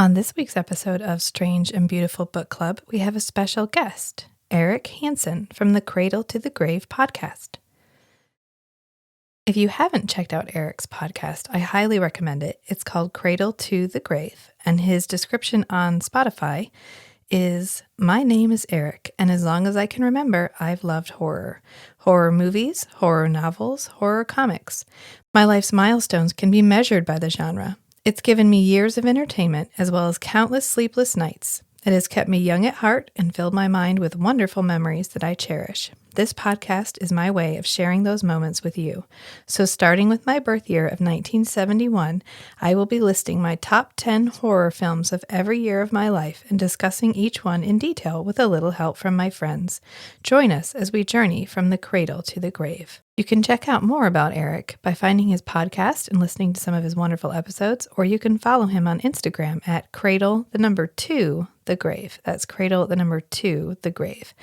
On this week's episode of Strange and Beautiful Book Club, we have a special guest, Erik Hanson from the Cradle to the Grave podcast. If you haven't checked out Erik's podcast, I highly recommend it. It's called Cradle to the Grave, and his description on Spotify is, "My name is Erik, and as long as I can remember, I've loved horror. Horror movies, horror novels, horror comics. My life's milestones can be measured by the genre. It's given me years of entertainment as well as countless sleepless nights. It has kept me young at heart and filled my mind with wonderful memories that I cherish. This podcast is my way of sharing those moments with you. So starting with my birth year of 1971, I will be listing my top 10 horror films of every year of my life and discussing each one in detail with a little help from my friends. Join us as we journey from the cradle to the grave." You can check out more about Erik by finding his podcast and listening to some of his wonderful episodes, or you can follow him on Instagram at Cradle2 the Grave. That's Cradle2 the Grave.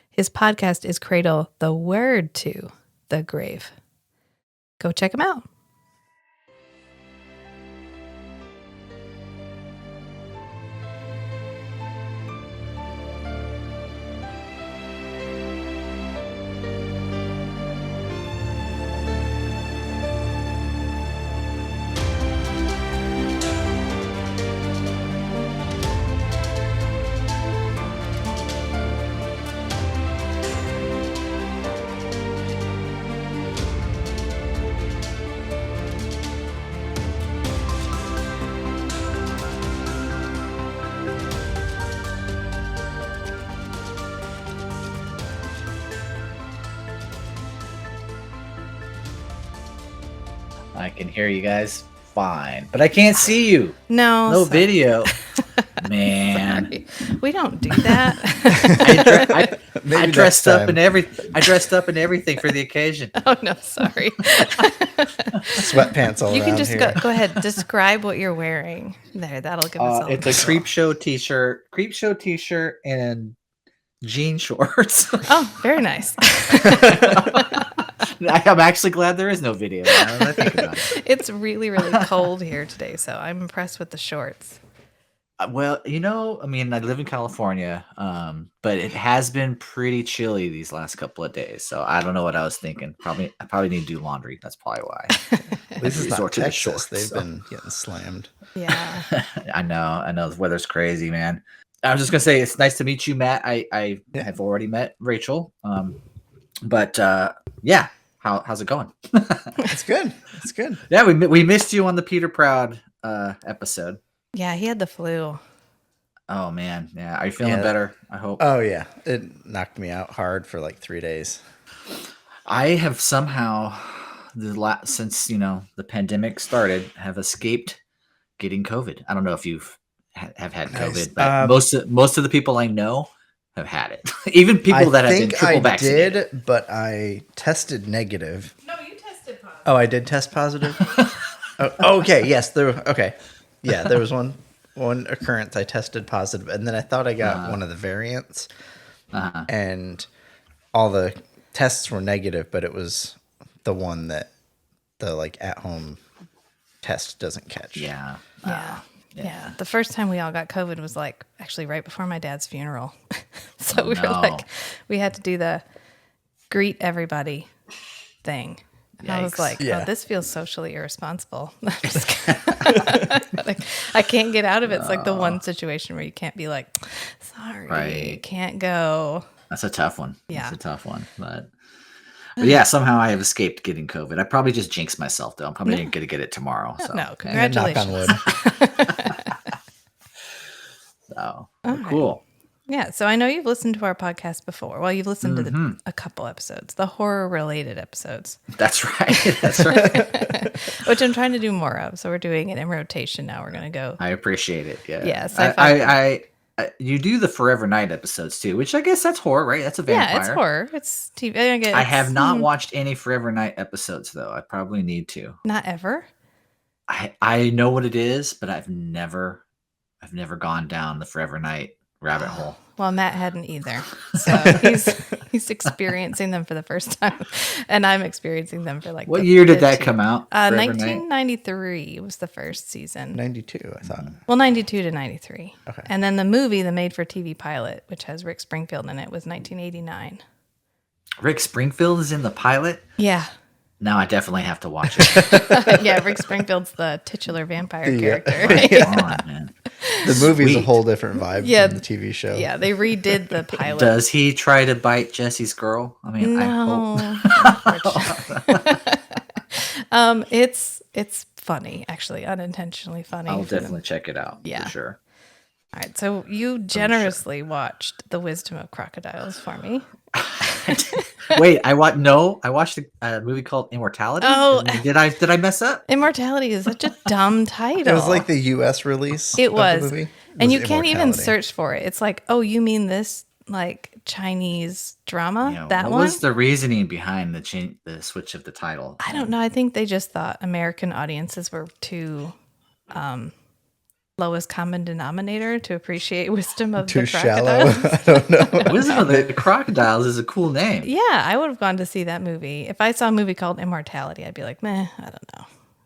His podcast is Cradle the Word to the Grave. Go check him out. I can hear you guys fine, but I can't see you. No Video. Man, sorry. We don't do that. I dressed up in everything for the occasion. Oh no, sorry. Sweatpants all You around can just here. go ahead. Describe what you're wearing. There, that'll give us all. It's a creep show t-shirt, and jean shorts. Oh, very nice. I'm actually glad there is no video. Now that I think about it. It's really, really cold here today, so I'm impressed with the shorts. Well, I live in California, but it has been pretty chilly these last couple of days. So I don't know what I was thinking. I probably need to do laundry. That's probably why. This is not Resort to the Texas. shorts, They've so. been getting slammed. Yeah. I know. The weather's crazy, man. I was just gonna say it's nice to meet you, Matt. I have already met Rachel. But yeah. How's it going? It's good. It's good. Yeah, we missed you on the Peter Proud episode. Yeah, he had the flu. Oh man, yeah. Are you feeling better? I hope. Oh yeah, it knocked me out hard for like 3 days. I have somehow since the pandemic started have escaped getting COVID. I don't know if you've have had COVID, but most of the people I know have had it. Even people that have been triple vaccinated. I did, but I tested negative. No, you tested positive. Oh, I did test positive. Okay. Yes. Okay. Yeah, there was one occurrence I tested positive, and then I thought I got one of the variants, and all the tests were negative, but it was the one that the at home test doesn't catch. Yeah. Yeah. The first time we all got COVID was actually right before my dad's funeral. So we had to do the greet everybody thing. And I was like, oh, this feels socially irresponsible. I'm just kidding. I can't get out of it. It's like the one situation where you can't be like, sorry, can't go. That's a tough one. Yeah. That's a tough one. But yeah, somehow I have escaped getting COVID. I probably just jinxed myself, though. I'm probably going to get it tomorrow. So. No, congratulations. Knock on wood. So, cool. Yeah, so I know you've listened to our podcast before. Well, you've listened to a couple episodes, the horror-related episodes. That's right. Which I'm trying to do more of. So we're doing it in rotation now. We're going to go. I appreciate it. Yeah. Yes. You do the Forever Night episodes too, which I guess that's horror, right? That's a vampire. Yeah, it's horror. It's TV. I have not watched any Forever Night episodes though. I probably need to. Not ever? I know what it is, but I've never gone down the Forever Night rabbit hole. Well, Matt hadn't either. So he's experiencing them for the first time. And I'm experiencing them for like What year did that come out? 1993 was the first season. 92, I thought. Well, 92 to 93. Okay. And then the movie, the made-for-TV pilot, which has Rick Springfield in it, was 1989. Rick Springfield is in the pilot? Yeah. Now I definitely have to watch it. Yeah, Rick Springfield's the titular vampire character. Come on, man. The movie's a whole different vibe from the TV show. Yeah, they redid the pilot. Does he try to bite Jesse's girl? I mean, no. I hope. It's funny, actually, unintentionally funny. I'll definitely check it out. Yeah. For sure. All right, so you generously watched The Wisdom of Crocodiles for me. Wait, I watched a movie called Immortality. Oh, did I mess up? Immortality is such a dumb title. It was like the U.S. release. It was. Of the movie. And you can't even search for it. It's like, oh, you mean this like Chinese drama? That what one? What was the reasoning behind the switch of the title? I don't know. I think they just thought American audiences were too lowest common denominator to appreciate Wisdom of the Crocodiles. Too shallow. I don't know. Wisdom of the Crocodiles is a cool name. Yeah, I would have gone to see that movie. If I saw a movie called Immortality, I'd be like, meh, I don't know.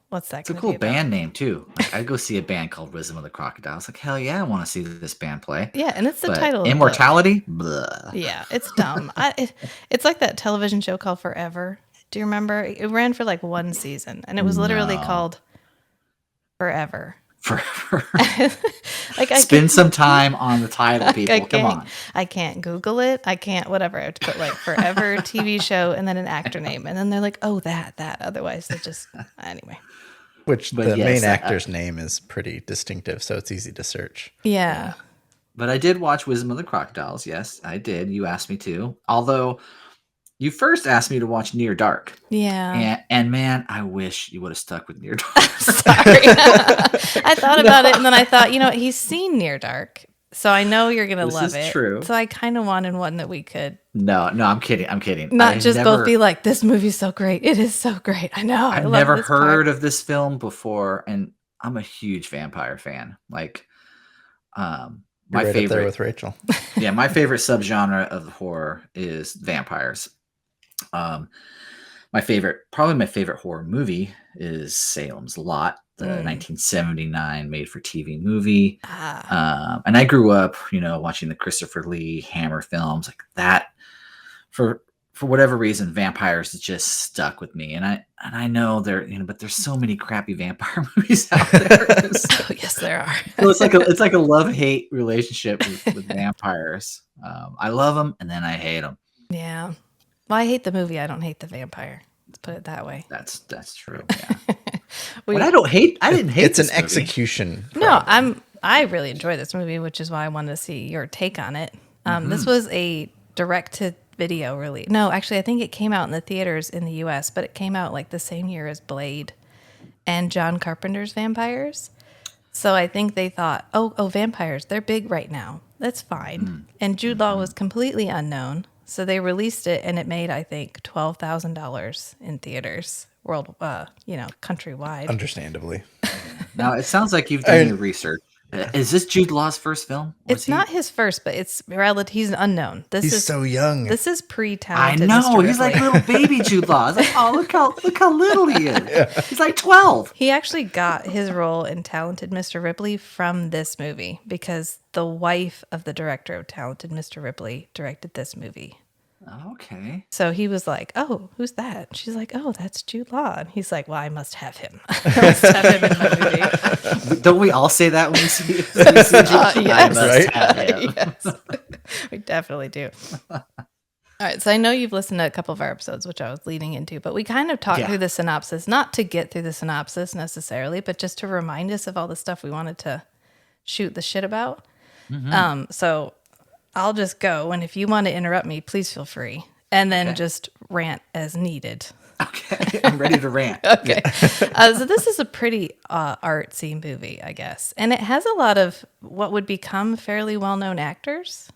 What's that? It's a cool band name too. Like, I'd go see a band called Wisdom of the Crocodiles. Like, hell yeah, I want to see this band play. Yeah, and it's the title of Immortality? Blah. Yeah, it's dumb. It's like that television show called Forever. Do you remember? It ran for like one season, and it was literally called Forever. Forever. Like Spend some time on the title, people. Come on. I can't Google it. I can't whatever. I have to put like Forever TV show and then an actor name, and then they're like, oh, that. Otherwise, they just anyway. Which the main actor's name is pretty distinctive, so it's easy to search. Yeah. But I did watch Wisdom of the Crocodiles. Yes, I did. You asked me to. Although you first asked me to watch Near Dark. Yeah. And man, I wish you would have stuck with Near Dark. Sorry. I thought about it, and then I thought, he's seen Near Dark, so I know you're going to love it. This is true. So I kind of wanted one that we could. No, I'm kidding. Not just both be like, this movie's so great. It is so great. I know. I've never heard of this film before, and I'm a huge vampire fan. Like, my favorite. Up there with Rachel. Yeah, my favorite subgenre of horror is vampires. My favorite horror movie is Salem's Lot, the 1979 made-for-TV movie. And I grew up, watching the Christopher Lee Hammer films like that. For whatever reason, vampires just stuck with me, and I know but there's so many crappy vampire movies out there. Oh, yes, there are. So it's like a love-hate relationship with vampires. I love them, and then I hate them. Yeah. Well, I hate the movie. I don't hate the vampire. Let's put it that way. That's true. Yeah. But I didn't hate. It's this an movie. execution. No, I really enjoy this movie, which is why I wanted to see your take on it. This was a direct-to-video release. No, actually, I think it came out in the theaters in the U.S., but it came out like the same year as Blade and John Carpenter's Vampires. So I think they thought, oh, vampires, they're big right now. That's fine. And Jude Law was completely unknown. So they released it, and it made, I think, $12,000 in theaters countrywide. Understandably. Now it sounds like you've done your research. Is this Jude Law's first film? It's not his first, but it's relative. He's unknown. He's so young. This is pre-talented. I know. Mr. He's like Ripley. little baby Jude Law. It's like, oh, look how little he is. Yeah. He's like 12. He actually got his role in Talented Mr. Ripley from this movie because the wife of the director of Talented Mr. Ripley directed this movie. Okay. So he was like, oh, who's that? She's like, oh, that's Jude Law. And he's like, well, I must have him. I must have him in my movie. Don't we all say that when we see Jude? Yes. I must have him. Yes. We definitely do. All right. So I know you've listened to a couple of our episodes, which I was leading into, but we kind of talked through the synopsis, not to get through the synopsis necessarily, but just to remind us of all the stuff we wanted to shoot the shit about. So I'll just go, and if you want to interrupt me, please feel free, and then just rant as needed. Okay, I'm ready to rant. Okay, so this is a pretty artsy movie, I guess, and it has a lot of what would become fairly well-known actors,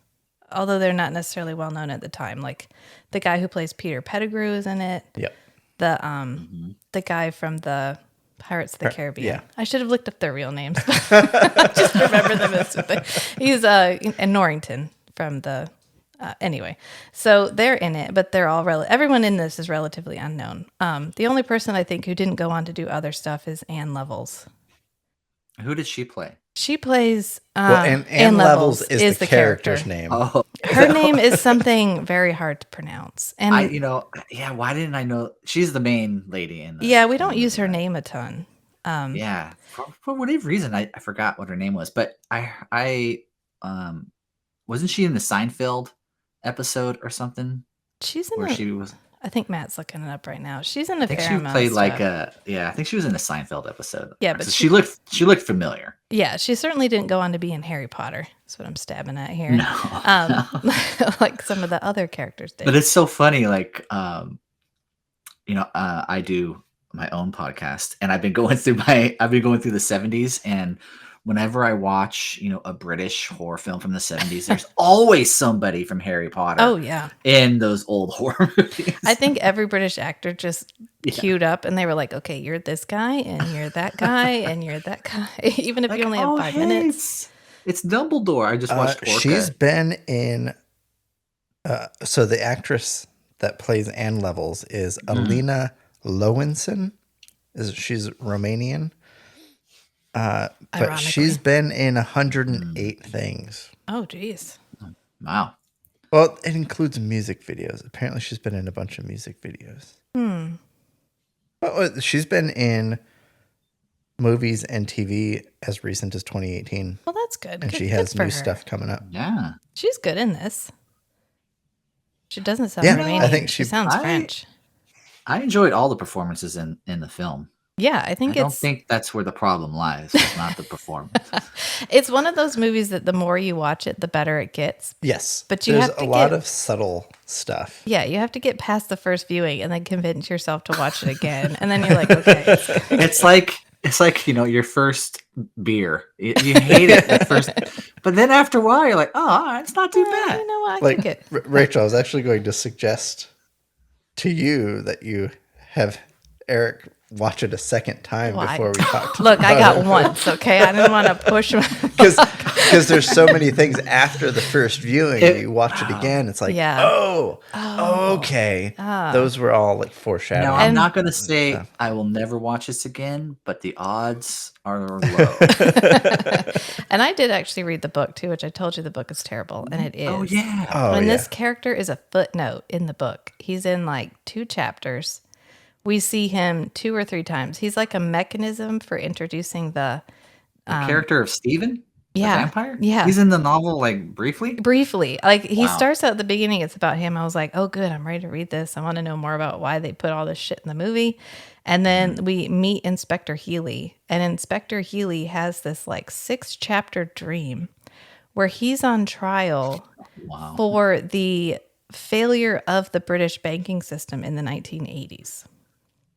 although they're not necessarily well-known at the time. Like the guy who plays Peter Pettigrew is in it. Yep. The guy from the Pirates of the Caribbean. Yeah. I should have looked up their real names. I just remember them as he's and Norrington from the anyway. So they're in it, but they're all everyone in this is relatively unknown. The only person I think who didn't go on to do other stuff is Ann Levels. Who did she play? She plays Ann Levels is the character's name. Oh. Her name is something very hard to pronounce. And why didn't I know? She's the main lady in the we don't use her name a ton. For whatever reason, I forgot what her name was, but I wasn't she in the Seinfeld episode or something? She's in she was. I think Matt's looking it up right now. She's in a fair amount of stuff. I think she was in a Seinfeld episode. Yeah, but she looked familiar. Yeah, she certainly didn't go on to be in Harry Potter. That's what I'm stabbing at here. No. Like some of the other characters did. But it's so funny, like I do my own podcast, and I've been going through the 70s, and whenever I watch, a British horror film from the 70s, there's always somebody from Harry Potter. Oh, yeah. In those old horror movies. I think every British actor just queued up and they were like, okay, you're this guy and you're that guy and you're that guy. Even if you only have 5 minutes. It's Dumbledore. I just watched Orca. She's been in... so the actress that plays Ann Levels is Alina Lowenson. She's Romanian. But she's been in 108 things. Oh, geez. Wow. Well, it includes music videos. Apparently, she's been in a bunch of music videos. Well, she's been in movies and TV as recent as 2018. Well, that's good. And she has new stuff coming up. Yeah. She's good in this. She doesn't sound Romanian. I think she sounds French. I enjoyed all the performances in the film. Yeah, I don't think that's where the problem lies. It's not the performance. It's one of those movies that the more you watch it, the better it gets. Yes. But there's a lot of subtle stuff. Yeah, you have to get past the first viewing and then convince yourself to watch it again. And then you're like, okay. It's like your first beer. You hate it at first. But then after a while, you're like, oh, it's not too bad. You know what? I think Rachel, I was actually going to suggest to you that you have Eric watch it a second time before we talked. Look, I got once, okay? I didn't want to push because there's so many things after the first viewing. You watch it again, it's like, okay. Those were all like foreshadowing. Now, I'm not going to say I will never watch this again, but the odds are low. And I did actually read the book too, which I told you the book is terrible, and it is. Oh, yeah. This character is a footnote in the book. He's in like 2 chapters. We see him 2 or 3 times. He's like a mechanism for introducing the character of Stephen? The vampire? Yeah. He's in the novel like briefly? Briefly. Like he starts out at the beginning, it's about him. I was like, oh good, I'm ready to read this. I want to know more about why they put all this shit in the movie. And then we meet Inspector Healy. And Inspector Healy has this like 6-chapter dream where he's on trial for the failure of the British banking system in the 1980s.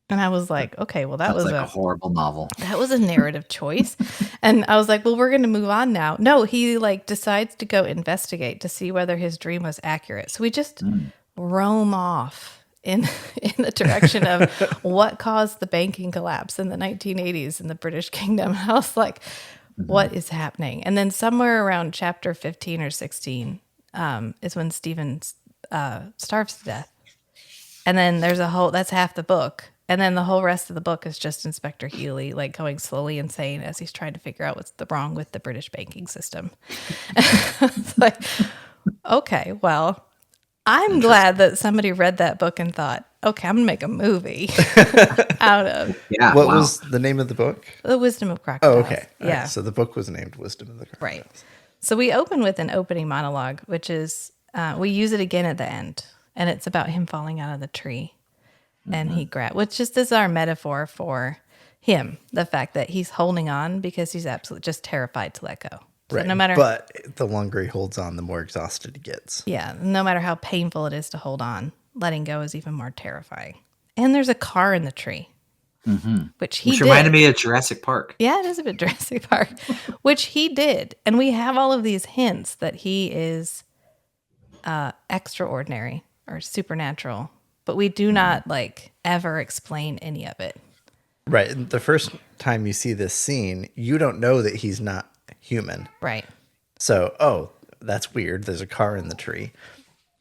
And I was like, okay, well, that was like a horrible novel. That was a narrative choice. And I was like, well, we're going to move on now. No, he like decides to go investigate to see whether his dream was accurate. So we just roam off in the direction of what caused the banking collapse in the 1980s in the British Kingdom. And I was like, what is happening? And then somewhere around chapter 15 or 16 is when Stephen starves to death. And then there's that's half the book. And then the whole rest of the book is just Inspector Healy, like going slowly insane as he's trying to figure out what's wrong with the British banking system. It's like, okay, well, I'm glad that somebody read that book and thought, okay, I'm going to make a movie out of. Yeah. What was the name of the book? The Wisdom of Crocodiles. Oh, okay. Yeah. Right. So the book was named Wisdom of the Crocodiles. Right. So we open with an opening monologue, which is, we use it again at the end. And it's about him falling out of the tree. And he which just is our metaphor for him, the fact that he's holding on because he's absolutely just terrified to let go. So right. But the longer he holds on, the more exhausted he gets. Yeah. No matter how painful it is to hold on, letting go is even more terrifying. And there's a car in the tree, which reminded me of Jurassic Park. Yeah, it is a bit Jurassic Park, which he did. And we have all of these hints that he is extraordinary or supernatural. But we do not like ever explain any of it. Right. And the first time you see this scene, you don't know that he's not human. Right. So, that's weird. There's a car in the tree.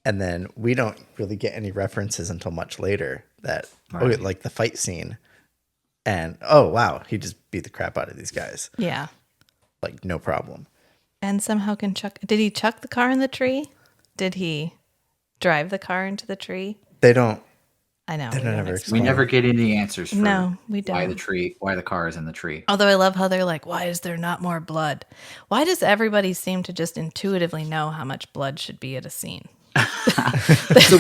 And then we don't really get any references until much later that, like the fight scene. And, oh, wow, he just beat the crap out of these guys. Yeah. Like, no problem. And somehow can chuck... Did he chuck the car in the tree? Did he drive the car into the tree? They don't... I know. We never get any answers for we don't. why the car is in the tree. Although I love how they're like, why is there not more blood? Why does everybody seem to just intuitively know how much blood should be at a scene? So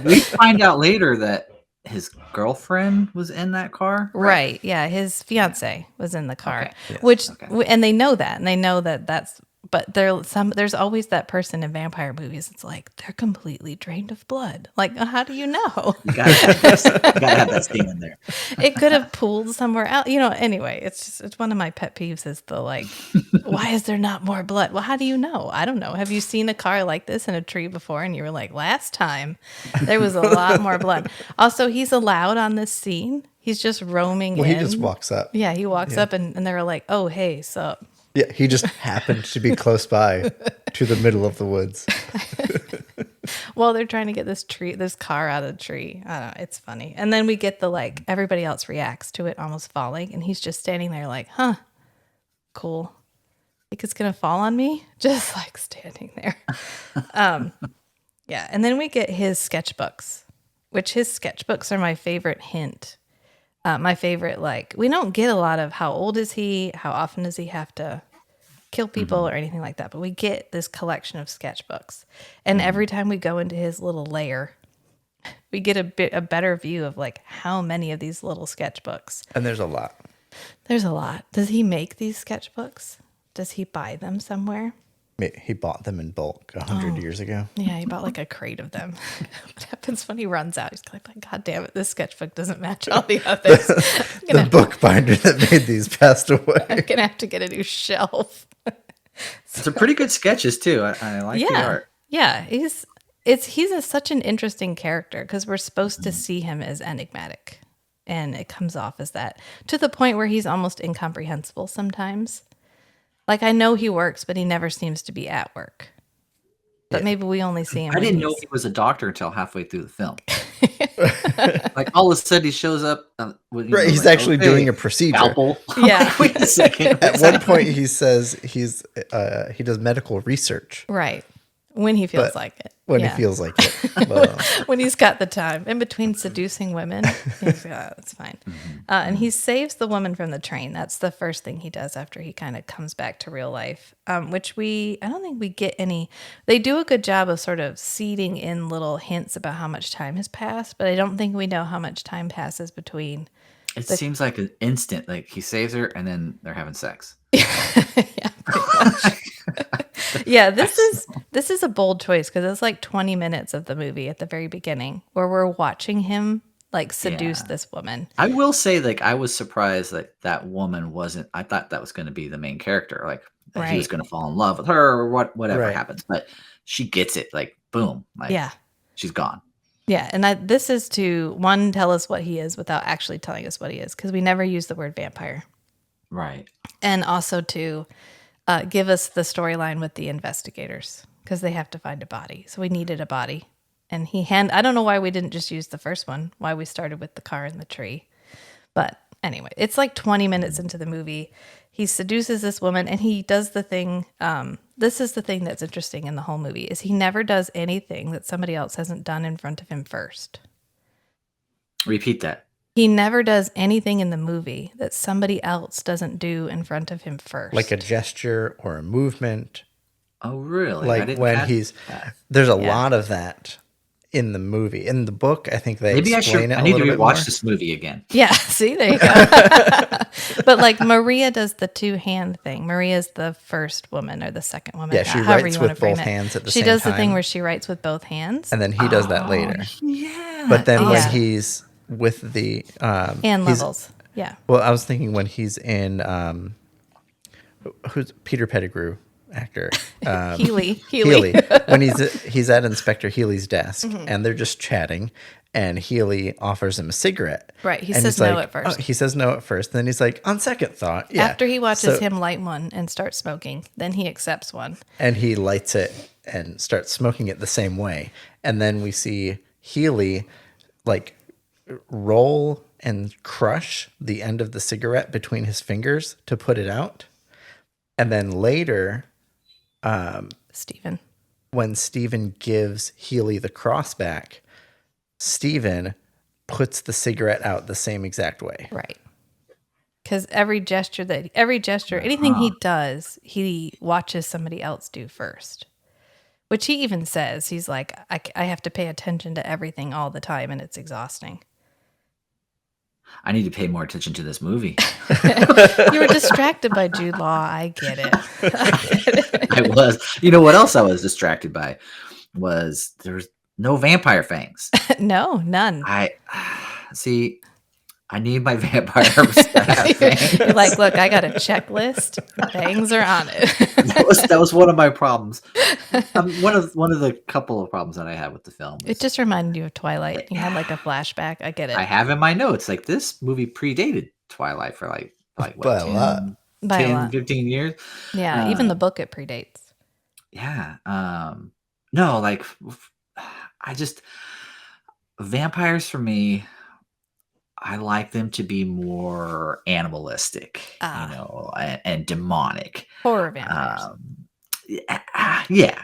we find out later that his girlfriend was in that car. Right. Yeah. His fiance was in the car, and they know that, and they know that that's, but there's always that person in vampire movies. It's like, they're completely drained of blood. Like, how do you know? You gotta have that scene in there. It could have pooled somewhere else. Anyway, it's one of my pet peeves is the like, why is there not more blood? Well, how do you know? I don't know. Have you seen a car like this in a tree before? And you were like, last time there was a lot more blood. Also, he's allowed on this scene. He's just roaming in. He just walks up. Yeah, he walks up and they're like, oh, hey, sup. Yeah, he just happened to be close by to the middle of the woods. Well, they're trying to get this car out of the tree. I don't know, it's funny. And then we get the like, everybody else reacts to it almost falling, and he's just standing there like, huh, cool. Think it's gonna fall on me? Just like standing there. Yeah, and then we get his sketchbooks, which his sketchbooks are my favorite hint. My favorite, like, we don't get a lot of how old is he, how often does he have to kill people or anything like that, but we get this collection of sketchbooks. And every time we go into his little lair, we get a better view of like how many of these little sketchbooks. And there's a lot. There's a lot. Does he make these sketchbooks? Does he buy them somewhere? He bought them in bulk 100 years ago. Yeah, he bought like a crate of them. What happens when he runs out? He's like, God damn it, this sketchbook doesn't match all the others. The bookbinder that made these passed away. I'm going to have to get a new shelf. Some pretty good sketches, too. I like the art. Yeah, he's such an interesting character because we're supposed to see him as enigmatic. And it comes off as that to the point where he's almost incomprehensible sometimes. Like, I know he works, but he never seems to be at work. But maybe we only see him. I didn't know he was a doctor until halfway through the film. Like, all of a sudden, he shows up. He's actually doing a procedure. Scalpel. Yeah. Like, wait a second. At one point, he says he does medical research. Right. When he feels like it. When he feels like it. Well, when he's got the time. In between seducing women. He's like, oh, that's fine. And he saves the woman from the train. That's the first thing he does after he kind of comes back to real life. Which I don't think we get any. They do a good job of sort of seeding in little hints about how much time has passed. But I don't think we know how much time passes between. It seems like an instant. Like, he saves her and then they're having sex. Yeah, pretty much. Yeah, this is a bold choice because it's like 20 minutes of the movie at the very beginning where we're watching him like seduce this woman. I will say, like, I was surprised that woman wasn't. I thought that was going to be the main character, like he was going to fall in love with her or whatever happens. But she gets it, like, boom, like, she's gone. Yeah, and this is to tell us what he is without actually telling us what he is because we never use the word vampire, right? And also to give us the storyline with the investigators because they have to find a body. So we needed a body. And I don't know why we didn't just use the first one, why we started with the car in the tree. But anyway, it's like 20 minutes into the movie. He seduces this woman and he does the thing. This is the thing that's interesting in the whole movie is he never does anything that somebody else hasn't done in front of him first. Repeat that. He never does anything in the movie that somebody else doesn't do in front of him first. Like a gesture or a movement. Oh, really? Like when there's a lot of that in the movie. In the book, I think they explain it a little bit more. I need to rewatch this movie again. Yeah, see, there you go. But like Maria does the two-hand thing. Maria's the first woman or the second woman. Yeah, she writes with both hands at the same time. She does the thing where she writes with both hands. And then he does that later. Yeah. But then when he's with the and levels, yeah. Well, I was thinking when he's in who's Peter Pettigrew actor Healy. When he's at Inspector Healy's desk and they're just chatting, and Healy offers him a cigarette. Right. He and says no at first. He says no at first. Then he's like, on second thought, yeah. After he watches him light one and start smoking, then he accepts one. And he lights it and starts smoking it the same way. And then we see Healy like roll and crush the end of the cigarette between his fingers to put it out. And then later, Stephen. When Stephen gives Healy the cross back, Stephen puts the cigarette out the same exact way. Right. Because every gesture, anything he does, he watches somebody else do first. Which he even says, he's like, I have to pay attention to everything all the time, and it's exhausting. I need to pay more attention to this movie. You were distracted by Jude Law. I get it. I was. You know what else I was distracted by? Was there's no vampire fangs. No, none. See, I need my vampires to have fangs. You're like, look, I got a checklist. Fangs are on it. that was one of my problems. One of the couple of problems that I had with the film. It just reminded you of Twilight. You had like a flashback. I get it. I have in my notes, like, this movie predated Twilight for like what, 10, 15 years? Yeah, even the book it predates. Yeah. No, like, vampires for me, I like them to be more animalistic, and demonic. Horror vampires. Yeah.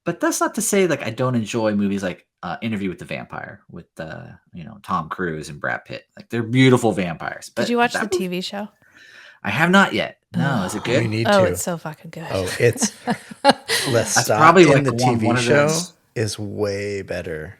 But that's not to say like I don't enjoy movies like Interview with the Vampire with Tom Cruise and Brad Pitt. Like, they're beautiful vampires. But did you watch the TV show? I have not yet. No, is it good? You need to. Oh, it's so fucking good. Oh, it's That's probably like the TV show is way better.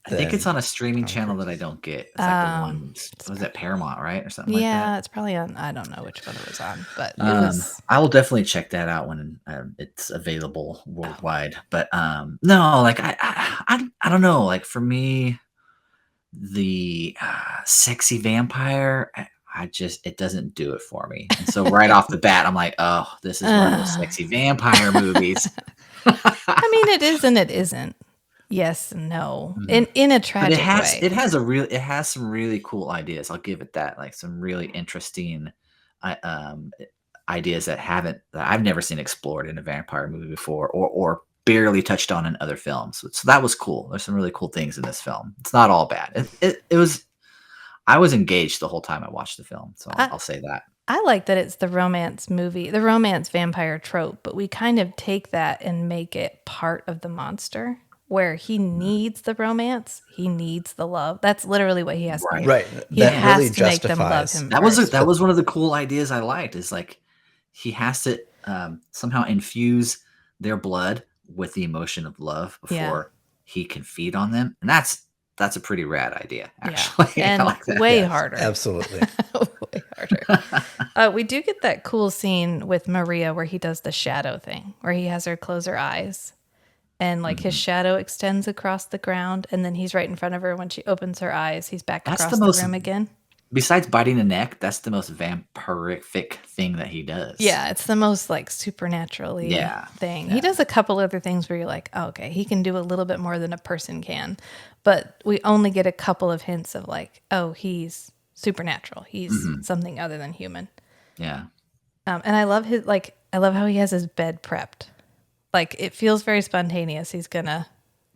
I think it's on a streaming channel that I don't get. It's like the one, was that Paramount, right? Or something like that? Yeah, it's probably on, I don't know which one it was on, but it was... I will definitely check that out when it's available worldwide. But no, like, I don't know. Like, for me, the sexy vampire, it doesn't do it for me. And so right off the bat, I'm like, oh, this is one of those sexy vampire movies. I mean, it is and it isn't. Yes and no. In a tragic way. It has some really cool ideas. I'll give it that. Like, some really interesting ideas that I've never seen explored in a vampire movie before, or barely touched on in other films. So that was cool. There's some really cool things in this film. It's not all bad. I was engaged the whole time I watched the film. So I'll say that. I like that it's the romance movie, the romance vampire trope, but we kind of take that and make it part of the monster. Where he needs the romance, he needs the love. That's literally what he has to do. Right. He has to make them love him. That was one of the cool ideas I liked. Is like, he has to somehow infuse their blood with the emotion of love before he can feed on them, and that's a pretty rad idea, actually. Yeah. And I like that. way harder. Absolutely. Way harder. We do get that cool scene with Maria where he does the shadow thing, where he has her close her eyes. And like his shadow extends across the ground, and then he's right in front of her. When she opens her eyes, he's back across the room again. Besides biting the neck, that's the most vampirific thing that he does. Yeah, it's the most like supernaturally thing. Yeah. He does a couple other things where you're like, oh, okay, he can do a little bit more than a person can. But we only get a couple of hints of like, oh, he's supernatural. He's something other than human. Yeah. And I love how he has his bed prepped. Like, it feels very spontaneous. He's going to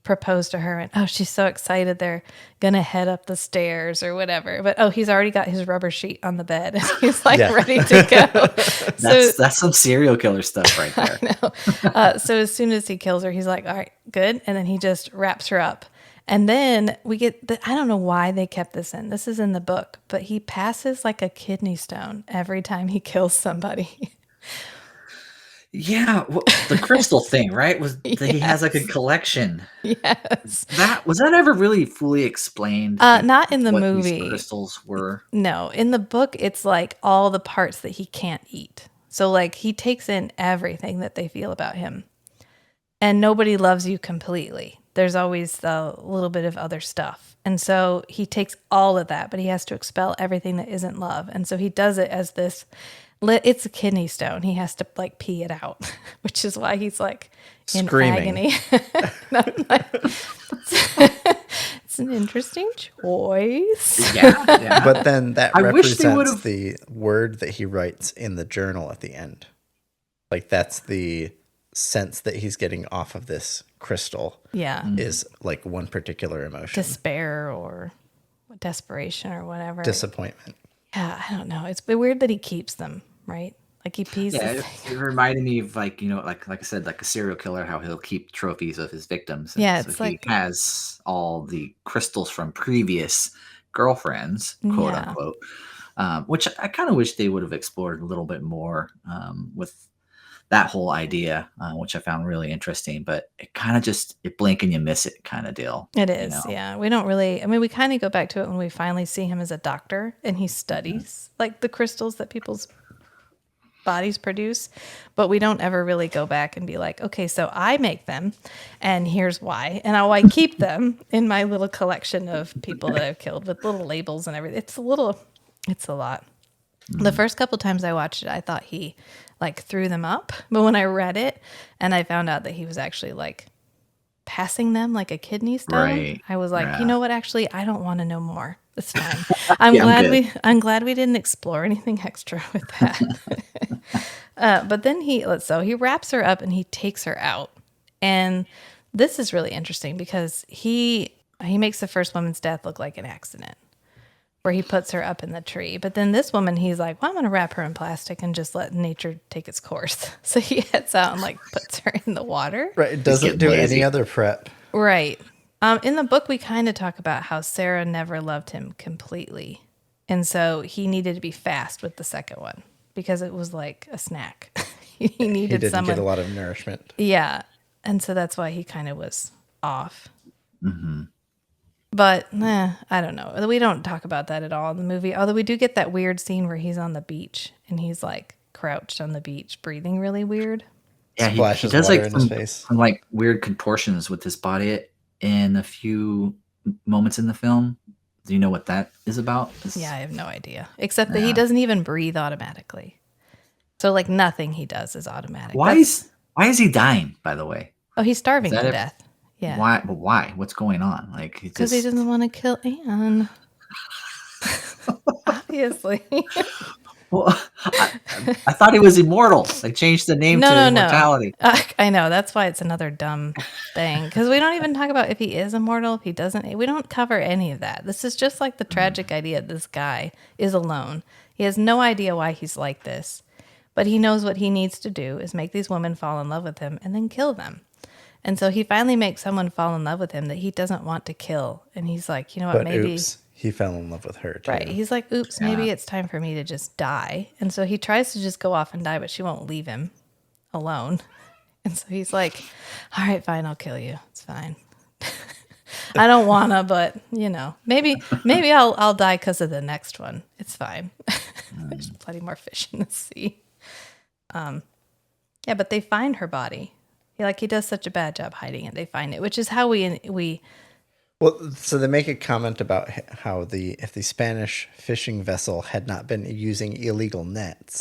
propose to her, and she's so excited. They're going to head up the stairs or whatever. But, he's already got his rubber sheet on the bed. And he's ready to go. That's some serial killer stuff right there. I know. So as soon as he kills her, he's like, all right, good. And then he just wraps her up. And then we get, I don't know why they kept this in. This is in the book. But he passes like a kidney stone every time he kills somebody. Yeah, the crystal thing, right? He has like a collection. Yes. Was that ever really fully explained? Not in the movie. These crystals were. No, in the book, it's like all the parts that he can't eat. So like he takes in everything that they feel about him, and nobody loves you completely. There's always a little bit of other stuff, and so he takes all of that, but he has to expel everything that isn't love, and so he does it as this. It's a kidney stone. He has to like pee it out, which is why he's like in Screaming. agony. It's an interesting choice. Yeah. But then that I wish they represents would've- the word that he writes in the journal at the end. Like that's the sense that he's getting off of this crystal. Yeah. Is like one particular emotion. Despair or desperation or whatever. Disappointment. Yeah, I don't know. It's weird that he keeps them, right? Like he pees. Yeah, it reminded me of like I said, like a serial killer, how he'll keep trophies of his victims. And Yeah, so it's he like has all the crystals from previous girlfriends, quote unquote, which I kind of wish they would have explored a little bit more with that whole idea, which I found really interesting. But it kind of just it blink and you miss it kind of deal. It is, yeah. We don't really. I mean, we kind of go back to it when we finally see him as a doctor and he studies like the crystals that people's bodies produce, but we don't ever really go back and be like, okay, so I make them and here's why, and how I keep them in my little collection of people that I've killed with little labels and everything. It's a lot. The first couple times I watched it, I thought he like threw them up, but when I read it and I found out that he was actually like passing them like a kidney stone, Right. I was like, Yeah. you know what, actually I don't want to know more. It's fine. I'm glad we didn't explore anything extra with that. But then he wraps her up and he takes her out. And this is really interesting because he makes the first woman's death look like an accident where he puts her up in the tree. But then this woman, he's like, well, I'm going to wrap her in plastic and just let nature take its course. So he heads out and like puts her in the water. Right. It doesn't do any other prep. Right. In the book, we kind of talk about how Sarah never loved him completely. And so he needed to be fast with the second one because it was like a snack. he needed didn't someone. get a lot of nourishment. Yeah. And so that's why he kind of was off. Mm-hmm. But I don't know. We don't talk about that at all in the movie. Although we do get that weird scene where he's on the beach and he's like crouched on the beach, breathing really weird. Yeah, he Splashes does water like in his face. some like weird contortions with his body in a few moments in the film. Do you know what that is about? Yeah, I have no idea. Except that he doesn't even breathe automatically. So like nothing he does is automatic. Why is he dying, by the way? Oh, he's starving to death. Yeah. Why? But why? What's going on? Like because he doesn't want to kill Anne. Obviously. Well, I thought he was immortal. They changed the name to Immortality. No. I know. That's why it's another dumb thing. Because we don't even talk about if he is immortal, if he doesn't. We don't cover any of that. This is just like the tragic idea that this guy is alone. He has no idea why he's like this. But he knows what he needs to do is make these women fall in love with him and then kill them. And so he finally makes someone fall in love with him that he doesn't want to kill. And he's like, you know what, But maybe... oops, he fell in love with her too. Right. He's like, oops, maybe it's time for me to just die. And so he tries to just go off and die, but she won't leave him alone. And so he's like, all right, fine, I'll kill you. It's fine. I don't wanna, but maybe I'll die because of the next one. It's fine. There's plenty more fish in the sea. Yeah, but they find her body. He does such a bad job hiding it. They find it, which is how we. Well, so they make a comment about how if the Spanish fishing vessel had not been using illegal nets,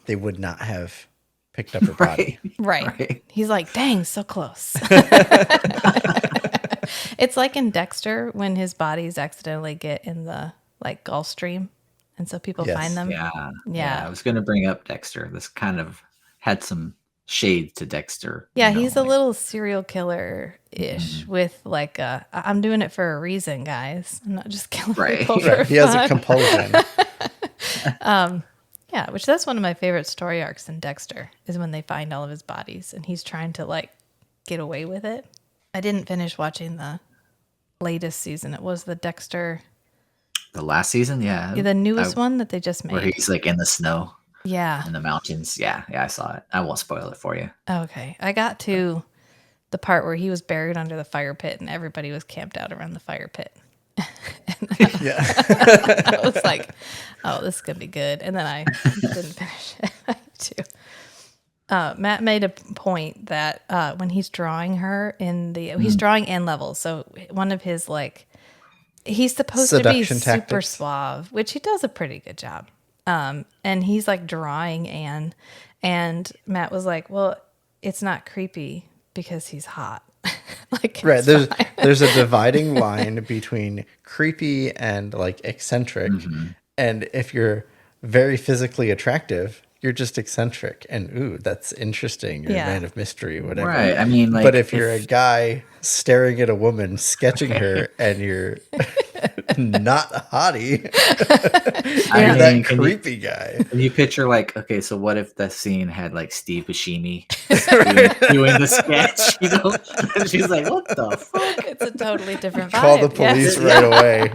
they would not have picked up her body. Right. He's like, dang, so close. It's like in Dexter when his bodies accidentally get in the Gulf Stream, and so people find them. Yeah. I was going to bring up Dexter. This kind of had some shade to Dexter. Yeah, he's a little serial killer-ish with I'm doing it for a reason, guys. I'm not just killing people for fun. He has a compulsion. Yeah, which that's one of my favorite story arcs in Dexter is when they find all of his bodies and he's trying to get away with it. I didn't finish watching the latest season. It was the Dexter. The last season, yeah. The newest one that they just made. Where he's in the snow. Yeah. In the mountains. Yeah, I saw it. I won't spoil it for you. Okay. I got to the part where he was buried under the fire pit and everybody was camped out around the fire pit. I was like, oh, this is going to be good. And then I didn't finish it too. Matt made a point that when he's drawing her he's drawing N levels. So one of his he's supposed to be super suave, which he does a pretty good job. And he's like drawing Anne. And Matt was like, well, it's not creepy because he's hot. Like, right. There's a dividing line between creepy and like eccentric. Mm-hmm. And if you're very physically attractive, you're just eccentric. And ooh, that's interesting. You're a man of mystery, whatever. Right. I mean, like, but if you're a guy staring at a woman, sketching her, and you're not a hottie, you're that creepy guy. Can you picture, like, okay, so what if the scene had like Steve Buscemi doing the sketch? You know, and she's like, "What the fuck?" It's a totally different vibe. Call the police right away.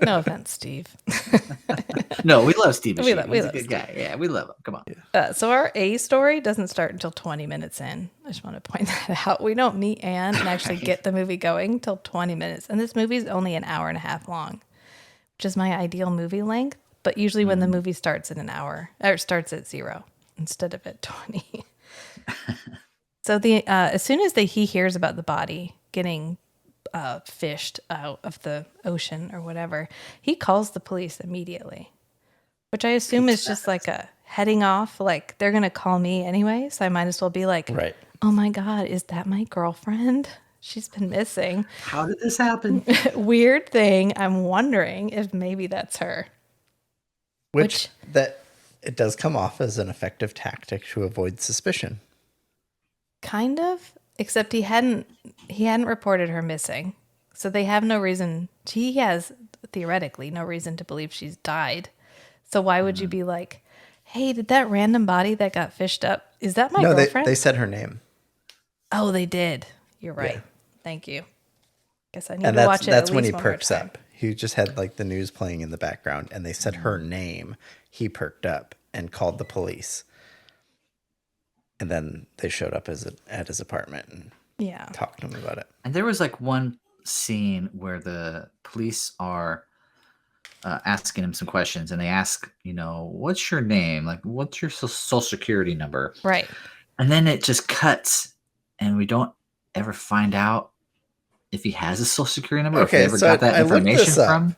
No offense, Steve. No, we love Steve Buscemi. We He's love a good guy. Yeah, we love him. Come on. So our A story doesn't start until 20 minutes in. I just want to point that out. We don't meet Anne and actually get the movie going until 20 minutes. And this movie is only an hour and a half long, which is my ideal movie length. But usually when the movie starts at an hour, or it starts at 0 instead of at 20. So as soon as he hears about the body getting fished out of the ocean or whatever, he calls the police immediately, which I assume is just like a heading off, like they're going to call me anyway, so I might as well be like, right. Oh my God, is that my girlfriend? She's been missing. How did this happen? Weird thing. I'm wondering if maybe that's her. Which that it does come off as an effective tactic to avoid suspicion. Kind of, except he hadn't reported her missing. So they have no reason. He has theoretically no reason to believe she's died. So why would you be like, hey, did that random body that got fished up, is that my girlfriend? They said her name. Oh, they did. You're right. Yeah. Thank you. Guess I need to watch it. That's when he perks up. He just had like the news playing in the background and they said her name. He perked up and called the police. And then they showed up at his apartment and talked to him about it. And there was like one scene where the police are asking him some questions, and they ask, what's your name? Like, what's your social security number? Right. And then it just cuts, and we don't ever find out if he has a social security number. Okay, if they ever got that information from.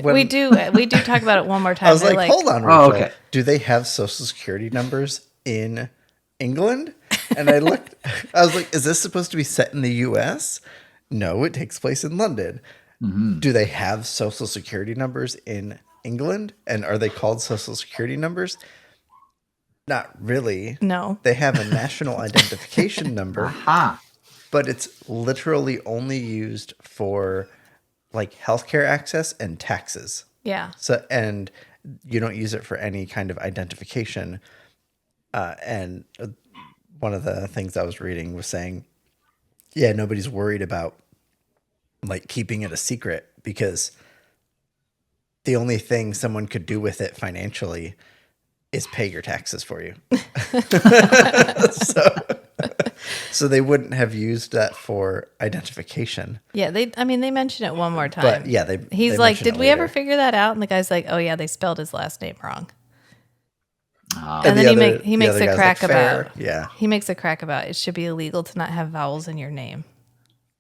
We do talk about it one more time. I was like, hold on. Okay. Do they have social security numbers in England? And I looked, I was like, is this supposed to be set in the US? No, it takes place in London. Mm-hmm. Do they have social security numbers in England? And are they called social security numbers? Not really. No. They have a national identification number, but it's literally only used for like healthcare access and taxes. Yeah. So, and you don't use it for any kind of identification. And one of the things I was reading was saying, yeah, nobody's worried about like keeping it a secret because the only thing someone could do with it financially is pay your taxes for you. So they wouldn't have used that for identification. Yeah, they mention it one more time. But yeah, he's like, did we ever figure that out? And the guy's like, oh yeah, they spelled his last name wrong. And then he makes a crack about he makes a crack about it should be illegal to not have vowels in your name.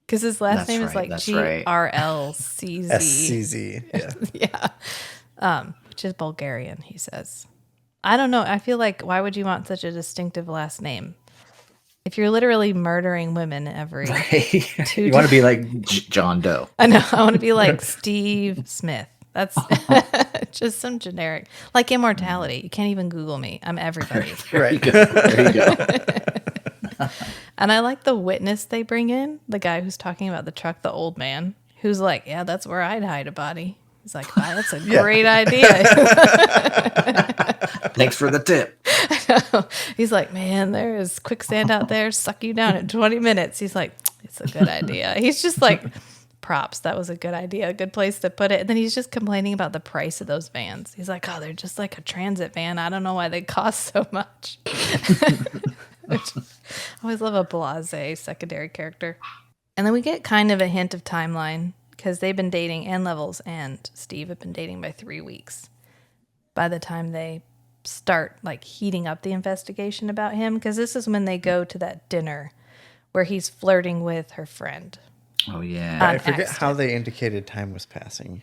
Because his last name is like GRLCZ. SCZ. Yeah. Which is Bulgarian, he says. I don't know. I feel like, why would you want such a distinctive last name? If you're literally murdering women every 2 days. You want to be like John Doe. I know. I want to be like Steve Smith. That's just some generic, like Immortality. You can't even Google me. I'm everybody. Right. There you go. And I like the witness they bring in, the guy who's talking about the truck, the old man, who's like, yeah, that's where I'd hide a body. He's like, wow, that's a great idea. Thanks for the tip. He's like, man, there is quicksand out there, suck you down in 20 minutes. He's like, it's a good idea. He's just like, props. That was a good idea. A good place to put it. And then he's just complaining about the price of those vans. He's like, oh, they're just like a transit van. I don't know why they cost so much. I always love a blasé secondary character. And then we get kind of a hint of timeline because they've been dating, Ann Levels and Steve have been dating by 3 weeks. By the time they start like heating up the investigation about him, because this is when they go to that dinner where he's flirting with her friend. Oh, yeah. I forget how they indicated time was passing.